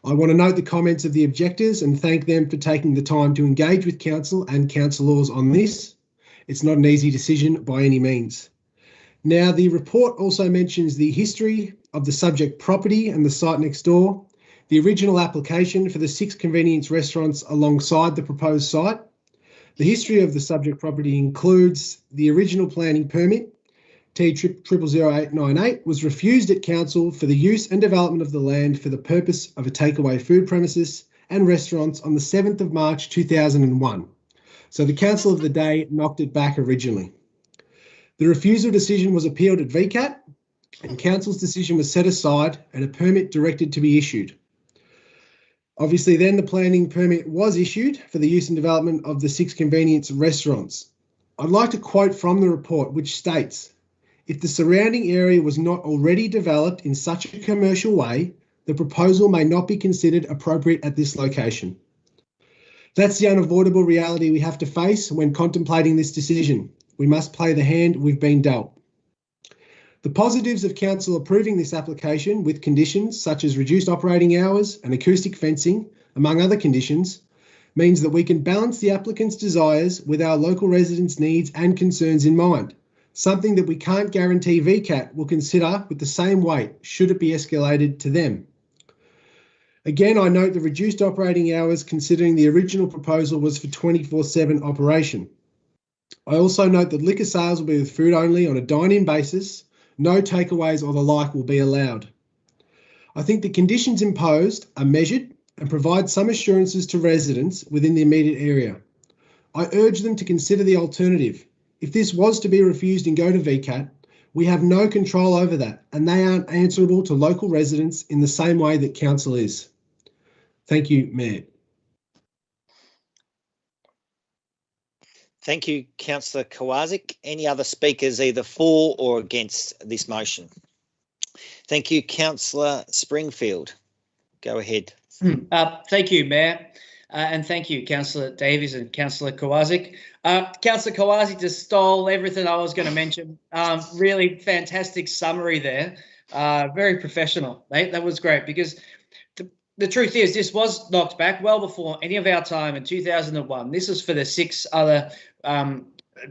I want to note the comments of the objectors and thank them for taking the time to engage with council and councillors on this. It's not an easy decision by any means. Now, the report also mentions the history of the subject property and the site next door, the original application for the 6 convenience restaurants alongside the proposed site. The history of the subject property includes the original planning permit, T000898, was refused at council for the use and development of the land for the purpose of a takeaway food premises and restaurants on the 7th of March 2001. So the council of the day knocked it back originally. The refusal decision was appealed at VCAT and council's decision was set aside and a permit directed to be issued. Obviously, then the planning permit was issued for the use and development of the 6 convenience restaurants. I'd like to quote from the report, which states, "If the surrounding area was not already developed in such a commercial way, the proposal may not be considered appropriate at this location." That's the unavoidable reality we have to face when contemplating this decision. We must play the hand we've been dealt. The positives of council approving this application with conditions such as reduced operating hours and acoustic fencing, among other conditions, means that we can balance the applicant's desires with our local residents' needs and concerns in mind. Something that we can't guarantee VCAT will consider with the same weight should it be escalated to them. Again, I note the reduced operating hours considering the original proposal was for 24/7 operation. I also note that liquor sales will be with food only on a dine-in basis. No takeaways or the like will be allowed. I think the conditions imposed are measured and provide some assurances to residents within the immediate area. I urge them to consider the alternative. If this was to be refused and go to VCAT, we have no control over that, and they aren't answerable to local residents in the same way that council is. Thank you, Mayor. Thank you, Councillor Kowaczyk. Any other speakers either for or against this motion? Thank you, Councillor Springfield. Go ahead. Thank you, Mayor. And thank you, Councillor Davies and Councillor Kowaczyk. Councillor Kowaczyk just stole everything I was going to mention. Really fantastic summary there. Very professional. That was great, because the truth is this was knocked back well before any of our time in 2001. This is for the 6 other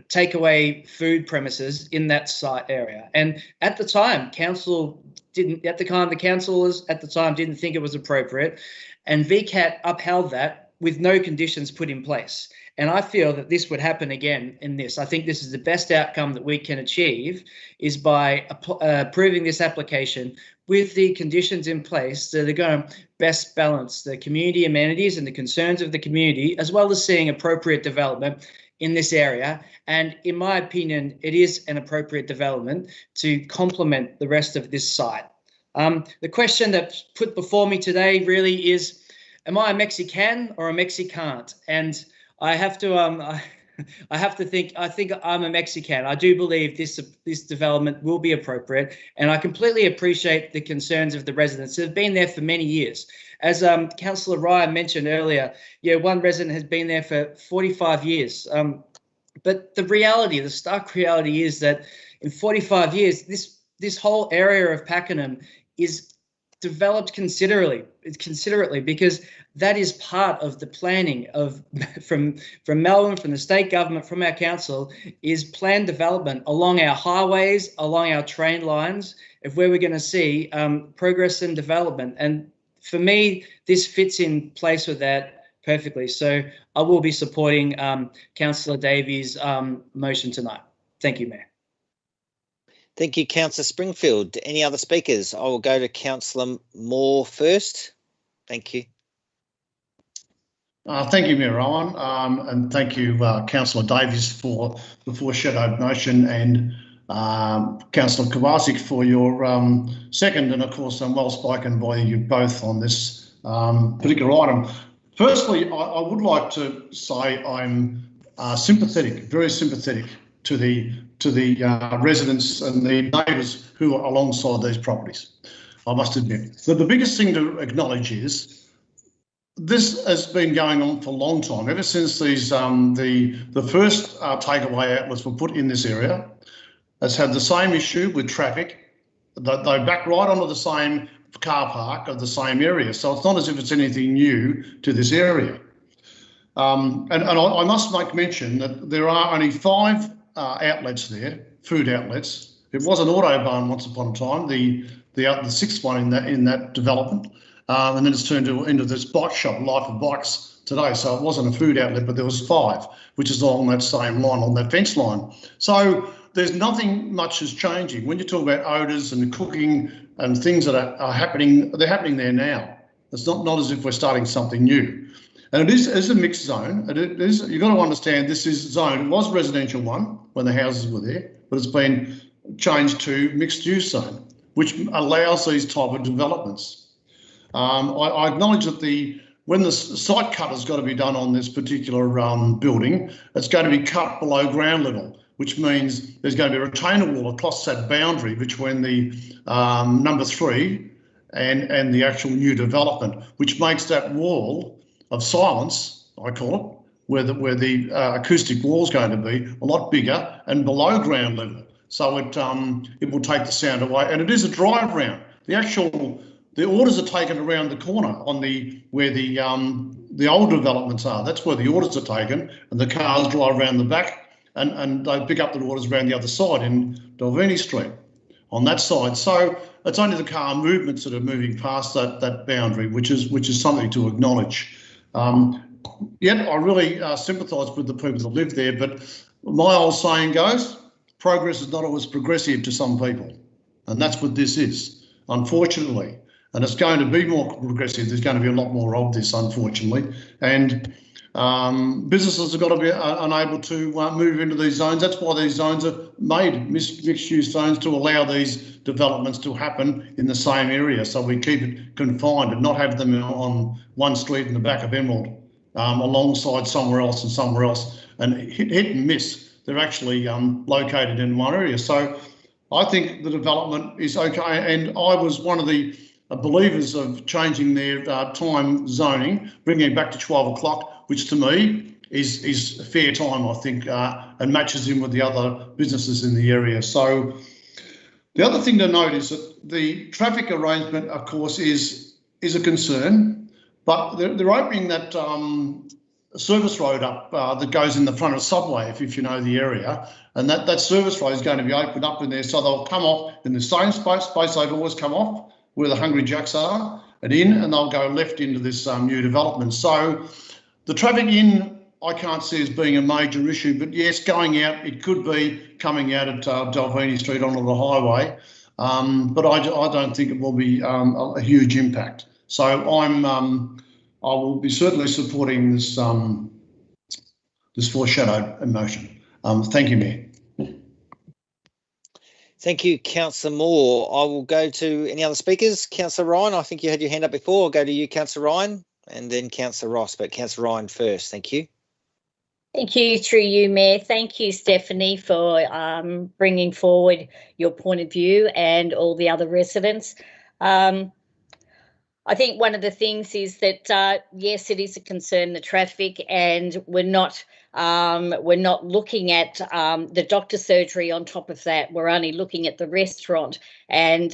takeaway food premises in that site area. And at the time, the councillors at the time didn't think it was appropriate, and VCAT upheld that with no conditions put in place. And I feel that this would happen again in this. I think this is the best outcome that we can achieve, is by approving this application with the conditions in place that are going to best balance the community amenities and the concerns of the community, as well as seeing appropriate development in this area. And in my opinion, it is an appropriate development to complement the rest of this site. The question that's put before me today really is, am I a Mexican or a Mexicant? And I have to think I'm a Mexican. I do believe this development will be appropriate, and I completely appreciate the concerns of the residents who have been there for many years. As Councillor Ryan mentioned earlier, one resident has been there for 45 years. But the stark reality is that in 45 years, this whole area of Pakenham is developed considerately, because that is part of the planning of from Melbourne, from the state government, from our council, is planned development along our highways, along our train lines, of where we're going to see progress and development. And for me, this fits in place with that perfectly. So I will be supporting Councillor Davies' motion tonight. Thank you, Mayor. Thank you, Councillor Springfield. Any other speakers? I will go to Councillor Moore first. Thank you. Thank you, Mayor Owen, and thank you, Councillor Davies, for the foreshadowed motion, and Councillor Kowaczyk for your second, and of course well spoken by you both on this particular item. Firstly, I would like to say I'm sympathetic, very sympathetic to the residents and the neighbours who are alongside these properties, I must admit. So the biggest thing to acknowledge is this has been going on for a long time, ever since these the first takeaway outlets were put in this area. Has had the same issue with traffic. They back right onto the same car park of the same area, so it's not as if it's anything new to this area. And I must make mention that there are only 5 outlets there, food outlets. It was an Autobarn once upon a time, the 6th one in that development, and then it's turned into this bike shop, Life of Bikes, today. So it wasn't a food outlet, but there was 5, which is along that same line, on that fence line. So there's nothing much is changing. When you talk about odours and cooking and things that are happening, they're happening there now. It's not as if we're starting something new. And it is a mixed zone. You've got to understand, this is zone. It was residential one when the houses were there, but it's been changed to mixed use zone, which allows these type of developments. I acknowledge that when the site cut has got to be done on this particular building, it's going to be cut below ground level, which means there's going to be a retainer wall across that boundary between the number 3 and the actual new development, which makes that wall of silence, I call it, where the acoustic wall is going to be a lot bigger and below ground level. So it will take the sound away, and it is a drive round. The orders are taken around the corner on where the old developments are. That's where the orders are taken, and the cars drive around the back, and they pick up the orders around the other side in Delvini Street. on that side. So it's only the car movements that are moving past that boundary, which is something to acknowledge. Yet I really sympathise with the people that live there, but my old saying goes, progress is not always progressive to some people, and that's what this is, unfortunately. And it's going to be more progressive. There's going to be a lot more of this, unfortunately, and businesses have got to be unable to move into these zones. That's why these zones are made mixed-use zones, to allow these developments to happen in the same area. So we keep it confined and not have them on one street in the back of Emerald, alongside somewhere else, and hit and miss. They're actually located in one area. So I think the development is okay. And I was one of the believers of changing their time zoning, bringing it back to 12 o'clock, which to me is a fair time, I think, and matches in with the other businesses in the area. So the other thing to note is that the traffic arrangement, of course, is a concern, but they're opening that service road up that goes in the front of Subway, if you know the area, and that service road is going to be opened up in there, so they'll come off in the same space they've always come off, where the Hungry Jacks are, and they'll go left into this new development. So the traffic in, I can't see as being a major issue, but yes, going out, it could be coming out at Delvini Street onto the highway, but I don't think it will be a huge impact. So I will be certainly supporting this this foreshadowed motion. Thank you, Mayor. Thank you, Councillor Moore. I will go to any other speakers. Councillor Ryan, I think you had your hand up before. I'll go to you, Councillor Ryan, and then Councillor Ross, but Councillor Ryan first. Thank you. Thank you, through you, Mayor. Thank you, Stephanie, for bringing forward your point of view and all the other residents. I think one of the things is that, yes, it is a concern, the traffic, and we're not looking at the doctor surgery on top of that. We're only looking at the restaurant, and,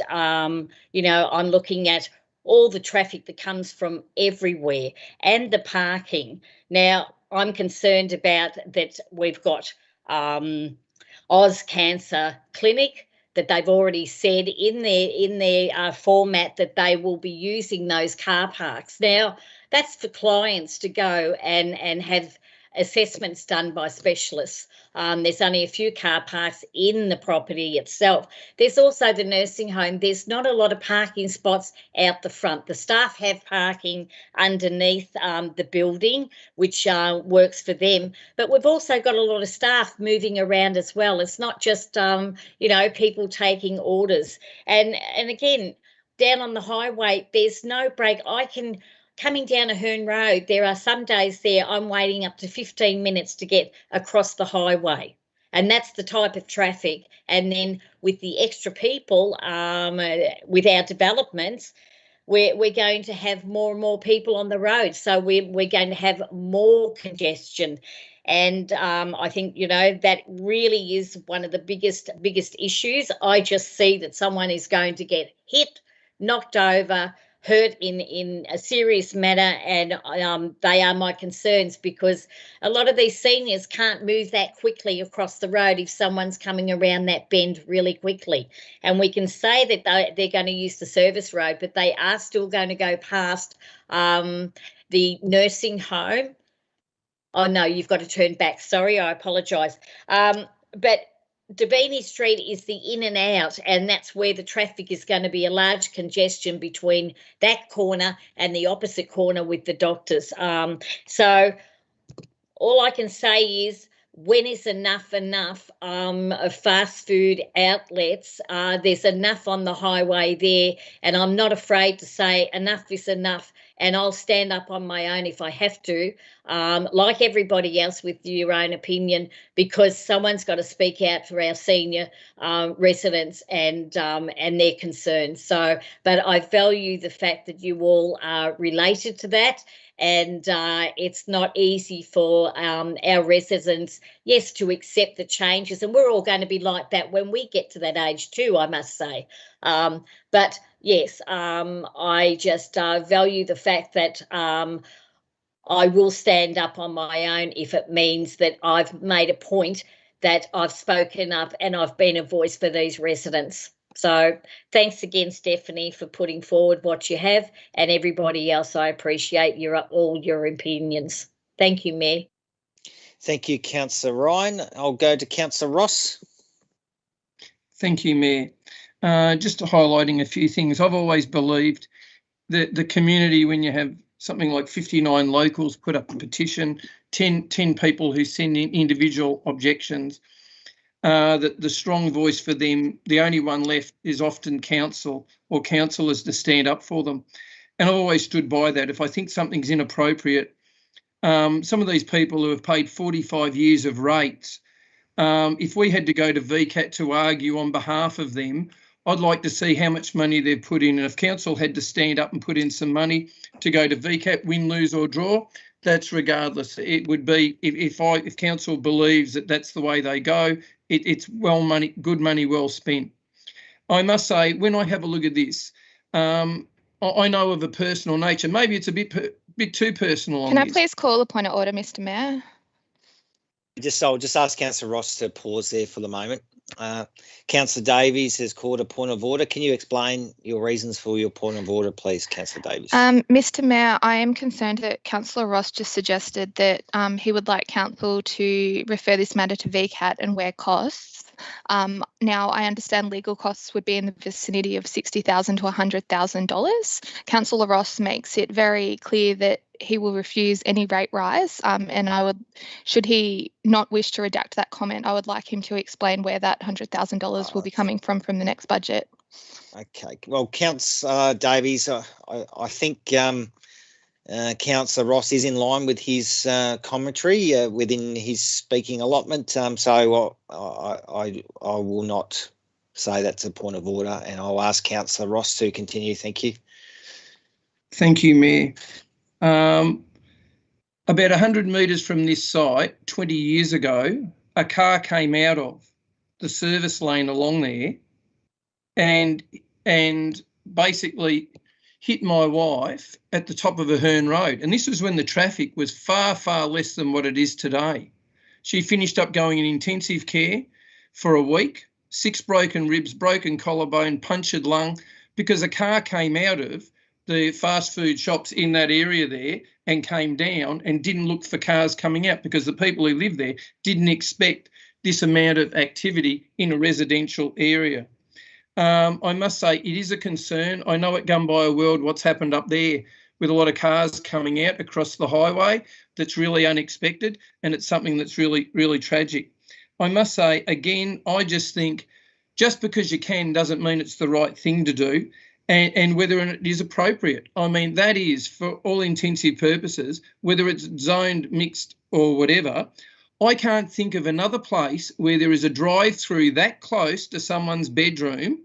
you know, I'm looking at all the traffic that comes from everywhere and the parking. Now, I'm concerned about that we've got Oz Cancer Clinic, that they've already said in their format that they will be using those car parks. Now, that's for clients to go and have assessments done by specialists. There's only a few car parks in the property itself. There's also the nursing home. There's not a lot of parking spots out the front. The staff have parking underneath the building, which works for them. But we've also got a lot of staff moving around as well. It's not just, you know, people taking orders. And again, down on the highway, there's no break. Coming down Ahern Road, there are some days there I'm waiting up to 15 minutes to get across the highway. And that's the type of traffic. And then with the extra people, with our developments, we're going to have more and more people on the road. So we're going to have more congestion. And I think, you know, that really is one of the biggest issues. I just see that someone is going to get hit, knocked over, hurt in a serious manner, and they are my concerns, because a lot of these seniors can't move that quickly across the road if someone's coming around that bend really quickly. And we can say that they're going to use the service road, but they are still going to go past the nursing home. Oh, no, you've got to turn back. Sorry, I apologise. But Davini Street is the in and out, and that's where the traffic is going to be a large congestion between that corner and the opposite corner with the doctors. So all I can say is, when is enough of fast food outlets? There's enough on the highway there, and I'm not afraid to say enough is enough, and I'll stand up on my own if I have to, like everybody else with your own opinion, because someone's got to speak out for our senior residents and their concerns. So, but I value the fact that you all are related to that. And it's not easy for our residents, yes, to accept the changes. And we're all going to be like that when we get to that age too, I must say. But yes, I just value the fact that I will stand up on my own if it means that I've made a point that I've spoken up and I've been a voice for these residents. So thanks again, Stephanie, for putting forward what you have, and everybody else. I appreciate all your opinions. Thank you, Mayor. Thank you, Councillor Ryan. I'll go to Councillor Ross. Thank you, Mayor. Just highlighting a few things. I've always believed that the community, when you have something like 59 locals put up a petition, 10 people who send in individual objections, that the strong voice for them, the only one left is often council or councillors to stand up for them. And I've always stood by that. If I think something's inappropriate, some of these people who have paid 45 years of rates, if we had to go to VCAT to argue on behalf of them, I'd like to see how much money they've put in. And if council had to stand up and put in some money to go to VCAT, win, lose or draw, that's regardless. It would be, if council believes that that's the way they go, it's good money well spent. I must say, when I have a look at this, I know of a personal nature. Maybe it's a bit too personal. Can I please call a point of order, Mr. Mayor? I'll just ask Councillor Ross to pause there for the moment. Councillor Davies has called a point of order. Can you explain your reasons for your point of order, please, Councillor Davies? Mr. Mayor, I am concerned that Councillor Ross just suggested that he would like council to refer this matter to VCAT and wear costs. Now, I understand legal costs would be in the vicinity of $60,000 to $100,000. Councillor Ross makes it very clear that he will refuse any rate rise, and should he not wish to redact that comment, I would like him to explain where that $100,000 will be coming from the next budget. Okay, well, Councillor Davies, I think Councillor Ross is in line with his commentary within his speaking allotment, so I will not say that's a point of order, and I'll ask Councillor Ross to continue. Thank you. Thank you, Mayor. About 100 metres from this site 20 years ago, a car came out of the service lane along there and basically hit my wife at the top of Ahern Road. And this was when the traffic was far, far less than what it is today. She finished up going in intensive care for a week, 6 broken ribs, broken collarbone, punctured lung, because a car came out of the fast food shops in that area there and came down and didn't look for cars coming out, because the people who live there didn't expect this amount of activity in a residential area. I must say it is a concern. I know at Gunbuyer World what's happened up there with a lot of cars coming out across the highway. That's really unexpected, and it's something that's really, really tragic. I must say, again, I just think just because you can doesn't mean it's the right thing to do. And whether it is appropriate. I mean, that is, for all intensive purposes, whether it's zoned, mixed or whatever, I can't think of another place where there is a drive-through that close to someone's bedroom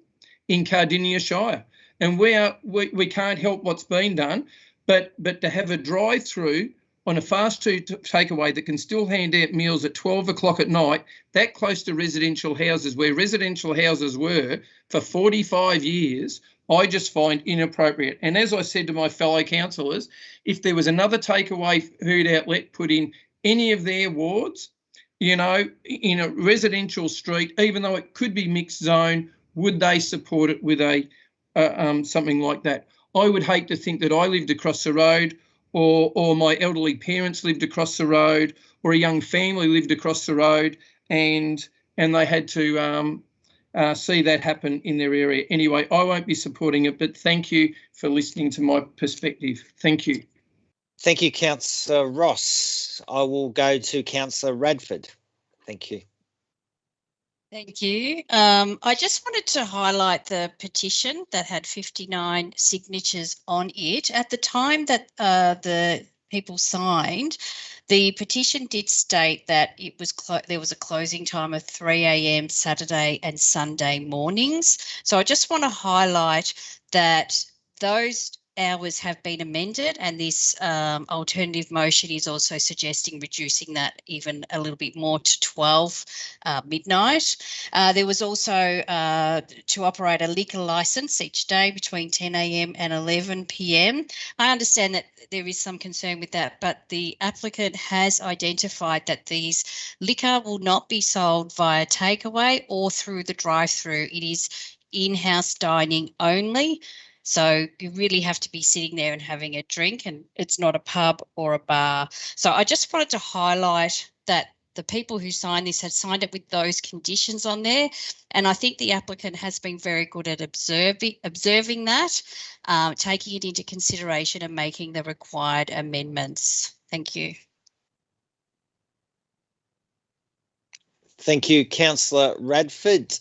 in Cardinia Shire. And we can't help what's been done, but to have a drive-through on a fast food takeaway that can still hand out meals at 12 o'clock at night, that close to residential houses, where residential houses were for 45 years, I just find inappropriate. And as I said to my fellow councillors, if there was another takeaway food outlet put in any of their wards, you know, in a residential street, even though it could be mixed zone, would they support it with a something like that? I would hate to think that I lived across the road, or my elderly parents lived across the road, or a young family lived across the road, and they had to see that happen in their area. Anyway, I won't be supporting it, but thank you for listening to my perspective. Thank you. Thank you, Councillor Ross. I will go to Councillor Radford. Thank you. Thank you. I just wanted to highlight the petition that had 59 signatures on it. At the time that the people signed, the petition did state that it was there was a closing time of 3 a.m. Saturday and Sunday mornings. So I just want to highlight that those hours have been amended, and this alternative motion is also suggesting reducing that even a little bit more to 12 midnight. There was also to operate a liquor licence each day between 10 a.m. and 11 p.m. I understand that there is some concern with that, but the applicant has identified that these liquor will not be sold via takeaway or through the drive-through. It is in-house dining only. So you really have to be sitting there and having a drink, and it's not a pub or a bar. So I just wanted to highlight that the people who signed this had signed it with those conditions on there. And I think the applicant has been very good at observing that, taking it into consideration and making the required amendments. Thank you. Thank you, Councillor Radford.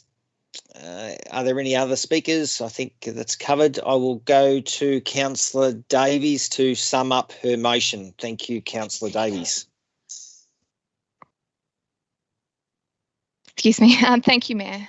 Are there any other speakers? I think that's covered. I will go to Councillor Davies to sum up her motion. Thank you, Councillor Davies. Excuse me. Thank you, Mayor.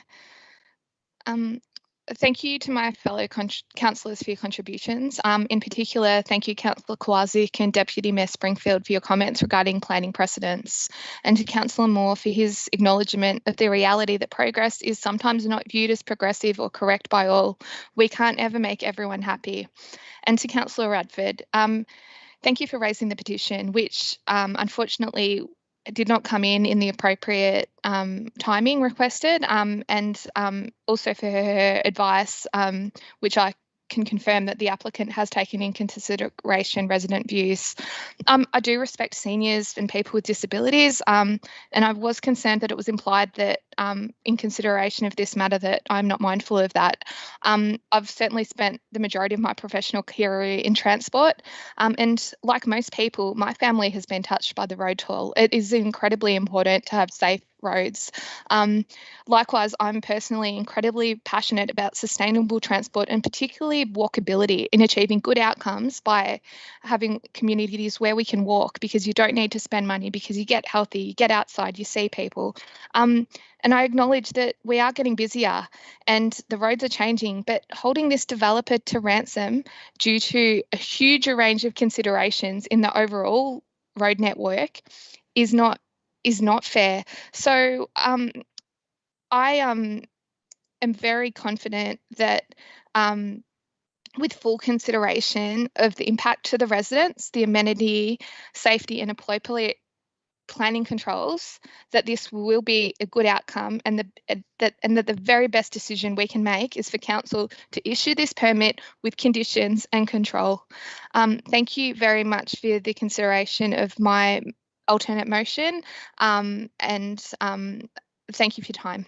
Thank you to my fellow councillors for your contributions. In particular, thank you, Councillor Kowalczyk and Deputy Mayor Springfield, for your comments regarding planning precedents, and to Councillor Moore for his acknowledgement of the reality that progress is sometimes not viewed as progressive or correct by all. We can't ever make everyone happy. And to Councillor Radford, thank you for raising the petition, which unfortunately did not come in the appropriate timing requested, and also for her advice, which I can confirm that the applicant has taken in consideration resident views. I do respect seniors and people with disabilities, and I was concerned that it was implied that in consideration of this matter that I'm not mindful of that. I've certainly spent the majority of my professional career in transport, and like most people, my family has been touched by the road toll. It is incredibly important to have safe roads. Likewise, I'm personally incredibly passionate about sustainable transport and particularly walkability in achieving good outcomes by having communities where we can walk, because you don't need to spend money, because you get healthy, you get outside, you see people. And I acknowledge that we are getting busier and the roads are changing, but holding this developer to ransom due to a huge range of considerations in the overall road network is not fair. So I am very confident that with full consideration of the impact to the residents, the amenity, safety and appropriate planning controls, that this will be a good outcome, and that the very best decision we can make is for council to issue this permit with conditions and control. Thank you very much for the consideration of my alternate motion, and thank you for your time.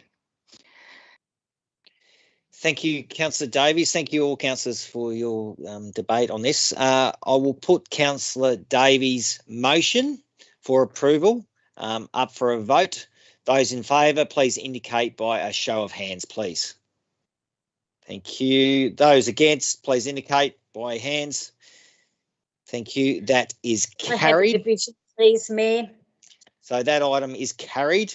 Thank you, Councillor Davies. Thank you all councillors for your debate on this. I will put Councillor Davies' motion for approval up for a vote. Those in favour, please indicate by a show of hands, please. Thank you. Those against, please indicate by hands. Thank you. That is carried. Division, please, Mayor. So that item is carried.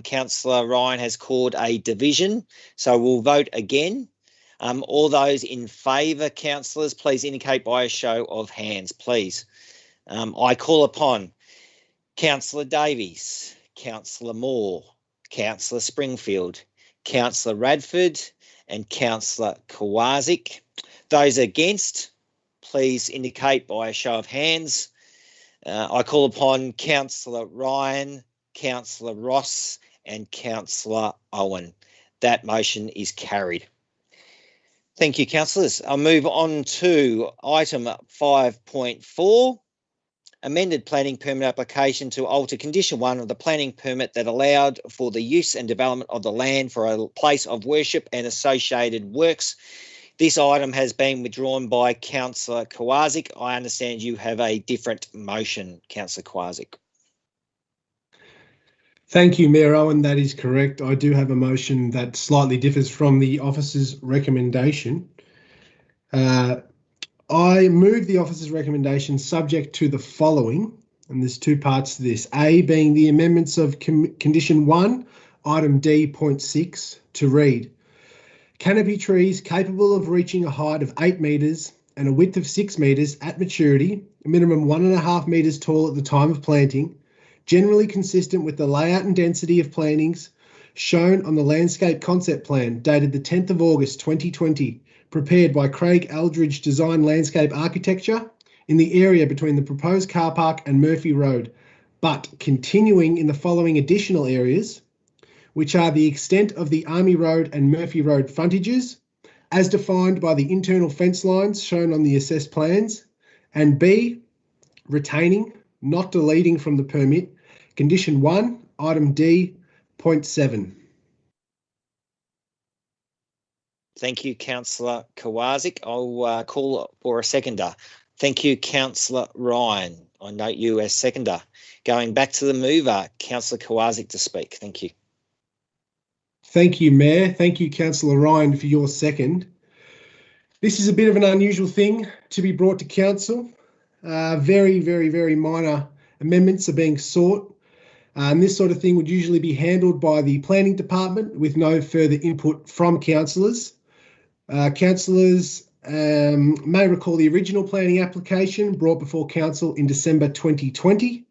Councillor Ryan has called a division, so we'll vote again. All those in favour, councillors, please indicate by a show of hands, please. I call upon Councillor Davies, Councillor Moore, Councillor Springfield, Councillor Radford and Councillor Kowalczyk. Those against, please indicate by a show of hands. I call upon Councillor Ryan, Councillor Ross and Councillor Owen. That motion is carried. Thank you, councillors. I'll move on to item 5.4. Amended planning permit application to alter condition 1 of the planning permit that allowed for the use and development of the land for a place of worship and associated works. This item has been withdrawn by Councillor Kowalczyk. I understand you have a different motion, Councillor Kowalczyk. Thank you, Mayor Owen. That is correct. I do have a motion that slightly differs from the officer's recommendation. I move the officer's recommendation subject to the following, and there's two parts to this. A being the amendments of condition 1, item D.6 to read: canopy trees capable of reaching a height of 8 metres and a width of 6 metres at maturity, a minimum 1.5 metres tall at the time of planting, generally consistent with the layout and density of plantings shown on the landscape concept plan dated the 10th of August 2020, prepared by Craig Aldridge Design Landscape Architecture in the area between the proposed car park and Murphy Road, but continuing in the following additional areas: which are the extent of the Army Road and Murphy Road frontages, as defined by the internal fence lines shown on the assessed plans, and B, retaining, not deleting from the permit, condition 1, item D, point 7. Thank you, Councillor Kowaczyk. I'll call for a seconder. Thank you, Councillor Ryan. I note you as seconder. Going back to the mover, Councillor Kowaczyk to speak. Thank you. Thank you, Mayor. Thank you, Councillor Ryan, for your second. This is a bit of an unusual thing to be brought to Council. Very, very, very minor amendments are being sought. And this sort of thing would usually be handled by the Planning Department with no further input from councillors. Councillors may recall the original planning application brought before Council in December 2020.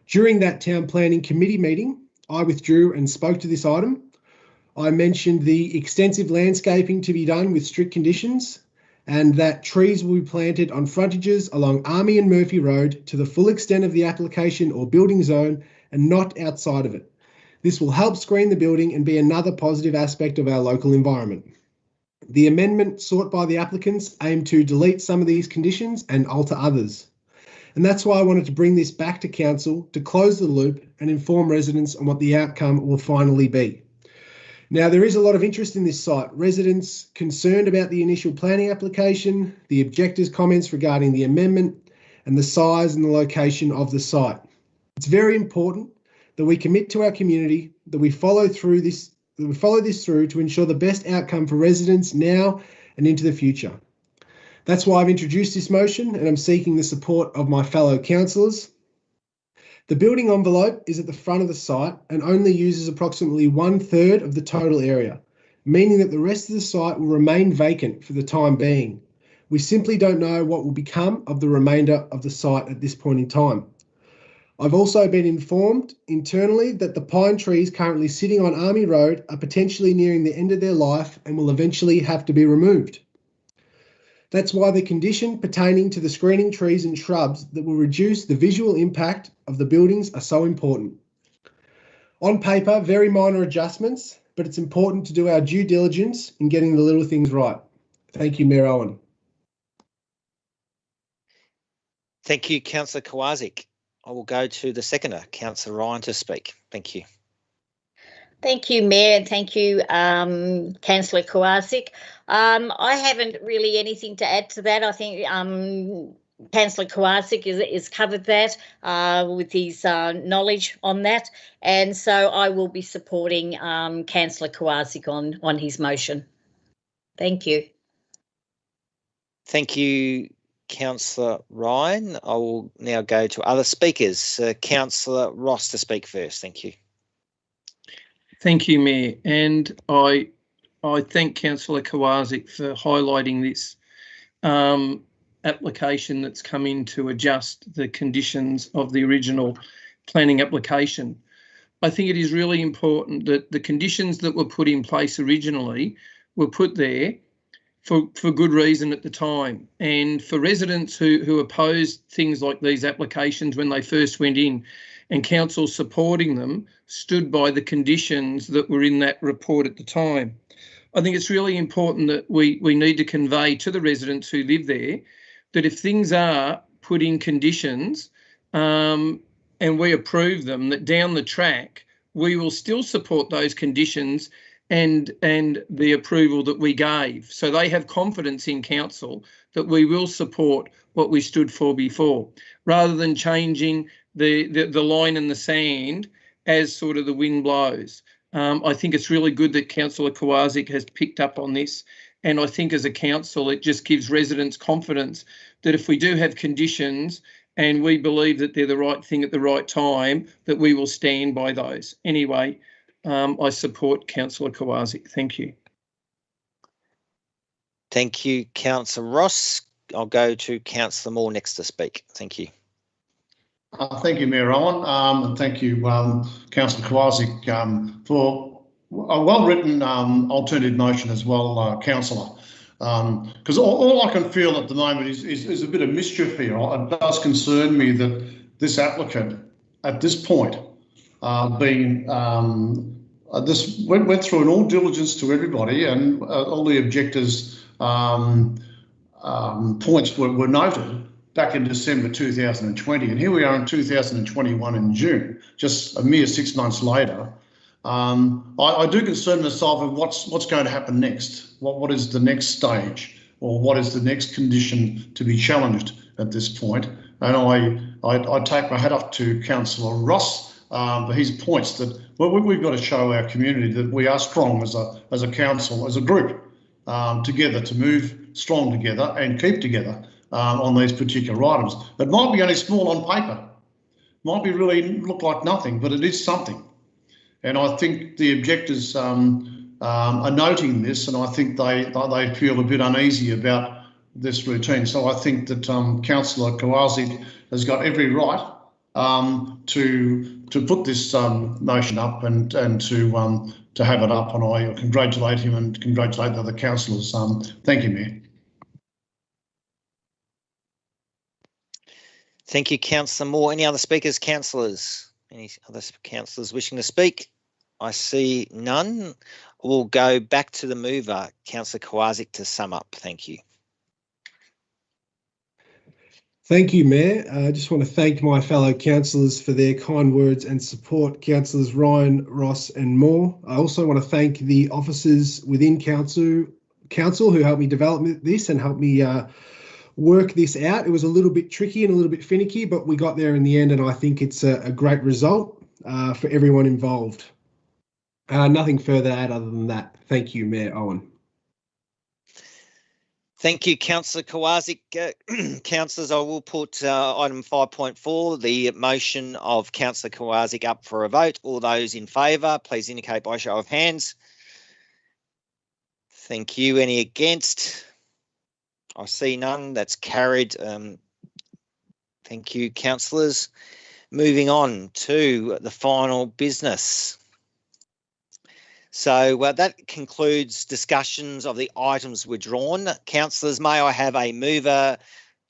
During that Town Planning Committee meeting, I withdrew and spoke to this item. I mentioned the extensive landscaping to be done with strict conditions and that trees will be planted on frontages along Army and Murphy Road to the full extent of the application or building zone and not outside of it. This will help screen the building and be another positive aspect of our local environment. The amendment sought by the applicants aimed to delete some of these conditions and alter others. And that's why I wanted to bring this back to Council to close the loop and inform residents on what the outcome will finally be. Now, there is a lot of interest in this site. Residents concerned about the initial planning application, the objectors' comments regarding the amendment, and the size and the location of the site. It's very important that we commit to our community, that we follow this through to ensure the best outcome for residents now and into the future. That's why I've introduced this motion and I'm seeking the support of my fellow councillors. The building envelope is at the front of the site and only uses approximately 1/3 of the total area, meaning that the rest of the site will remain vacant for the time being. We simply don't know what will become of the remainder of the site at this point in time. I've also been informed internally that the pine trees currently sitting on Army Road are potentially nearing the end of their life and will eventually have to be removed. That's why the condition pertaining to the screening trees and shrubs that will reduce the visual impact of the buildings are so important. On paper, very minor adjustments, but it's important to do our due diligence in getting the little things right. Thank you, Mayor Owen. Thank you, Councillor Kowaczyk. I will go to the seconder, Councillor Ryan, to speak. Thank you. Thank you, Mayor, and thank you, Councillor Kowaczyk. I haven't really anything to add to that. I think Councillor Kowaczyk is covered that with his knowledge on that, and so I will be supporting Councillor Kowaczyk on his motion. Thank you. Thank you, Councillor Ryan. I will now go to other speakers. Councillor Ross to speak first. Thank you. Thank you, Mayor, and I thank Councillor Kowaczyk for highlighting this application that's come in to adjust the conditions of the original planning application. I think it is really important that the conditions that were put in place originally were put there for good reason at the time, and for residents who opposed things like these applications when they first went in, and council supporting them stood by the conditions that were in that report at the time. I think it's really important that we need to convey to the residents who live there that if things are put in conditions and we approve them, that down the track we will still support those conditions and the approval that we gave. So they have confidence in council that we will support what we stood for before, rather than changing the line in the sand as sort of the wind blows. I think it's really good that Councillor Kowaczyk has picked up on this, and I think as a council it just gives residents confidence that if we do have conditions and we believe that they're the right thing at the right time, that we will stand by those. Anyway, I support Councillor Kowaczyk. Thank you. Thank you, Councillor Ross. I'll go to Councillor Moore next to speak. Thank you. Thank you, Mayor Owen, and thank you, Councillor Kowaczyk, for a well-written alternative motion as well, Councillor. Because all I can feel at the moment is a bit of mischief here. It does concern me that this applicant, at this point, being this went through in all diligence to everybody, and all the objectors' points were noted back in December 2020, and here we are in 2021 in June, just a mere 6 months later. I do concern myself with what's going to happen next. What is the next stage, or what is the next condition to be challenged at this point? And I take my hat off to Councillor Ross for his points that we've got to show our community that we are strong as a council, as a group, together, to move strong together and keep together on these particular items. It might be only small on paper, might be really look like nothing, but it is something. And I think the objectors are noting this, and I think they feel a bit uneasy about this routine. So I think that Councillor Kowalczyk has got every right to put this motion up and to have it up, and I congratulate him and congratulate the other councillors. Thank you, Mayor. Thank you, Councillor Moore. Any other speakers, councillors? Any other councillors wishing to speak? I see none. We'll go back to the mover, Councillor Kowalczyk, to sum up. Thank you. Thank you, Mayor. I just want to thank my fellow councillors for their kind words and support, Councillors Ryan, Ross and Moore. I also want to thank the officers within council who helped me develop this and helped me work this out. It was a little bit tricky and a little bit finicky, but we got there in the end, and I think it's a great result for everyone involved. Nothing further to add other than that. Thank you, Mayor Owen. Thank you, Councillor Kowalczyk. Councillors, I will put item 5.4, the motion of Councillor Kowalczyk, up for a vote. All those in favour, please indicate by show of hands. Thank you. Any against? I see none. That's carried. Thank you, councillors. Moving on to the final business. So that concludes discussions of the items withdrawn. Councillors, may I have a mover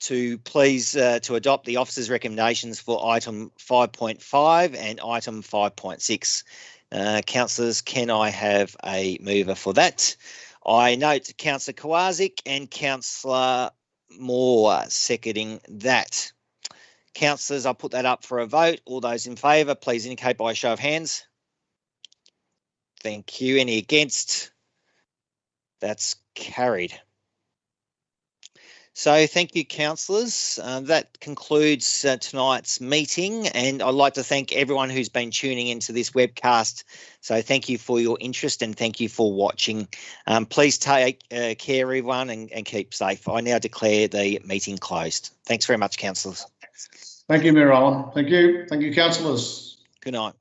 to please to adopt the officer's recommendations for item 5.5 and item 5.6. Councillors, can I have a mover for that? I note Councillor Kowalczyk and Councillor Moore seconding that. Councillors, I'll put that up for a vote. All those in favour, please indicate by a show of hands. Thank you. Any against? That's carried. So thank you, councillors. That concludes tonight's meeting, and I'd like to thank everyone who's been tuning into this webcast. So thank you for your interest and thank you for watching. Please take care, everyone, and keep safe. I now declare the meeting closed. Thanks very much, councillors. Thank you, Mayor Owen. Thank you. Thank you, councillors. Good night.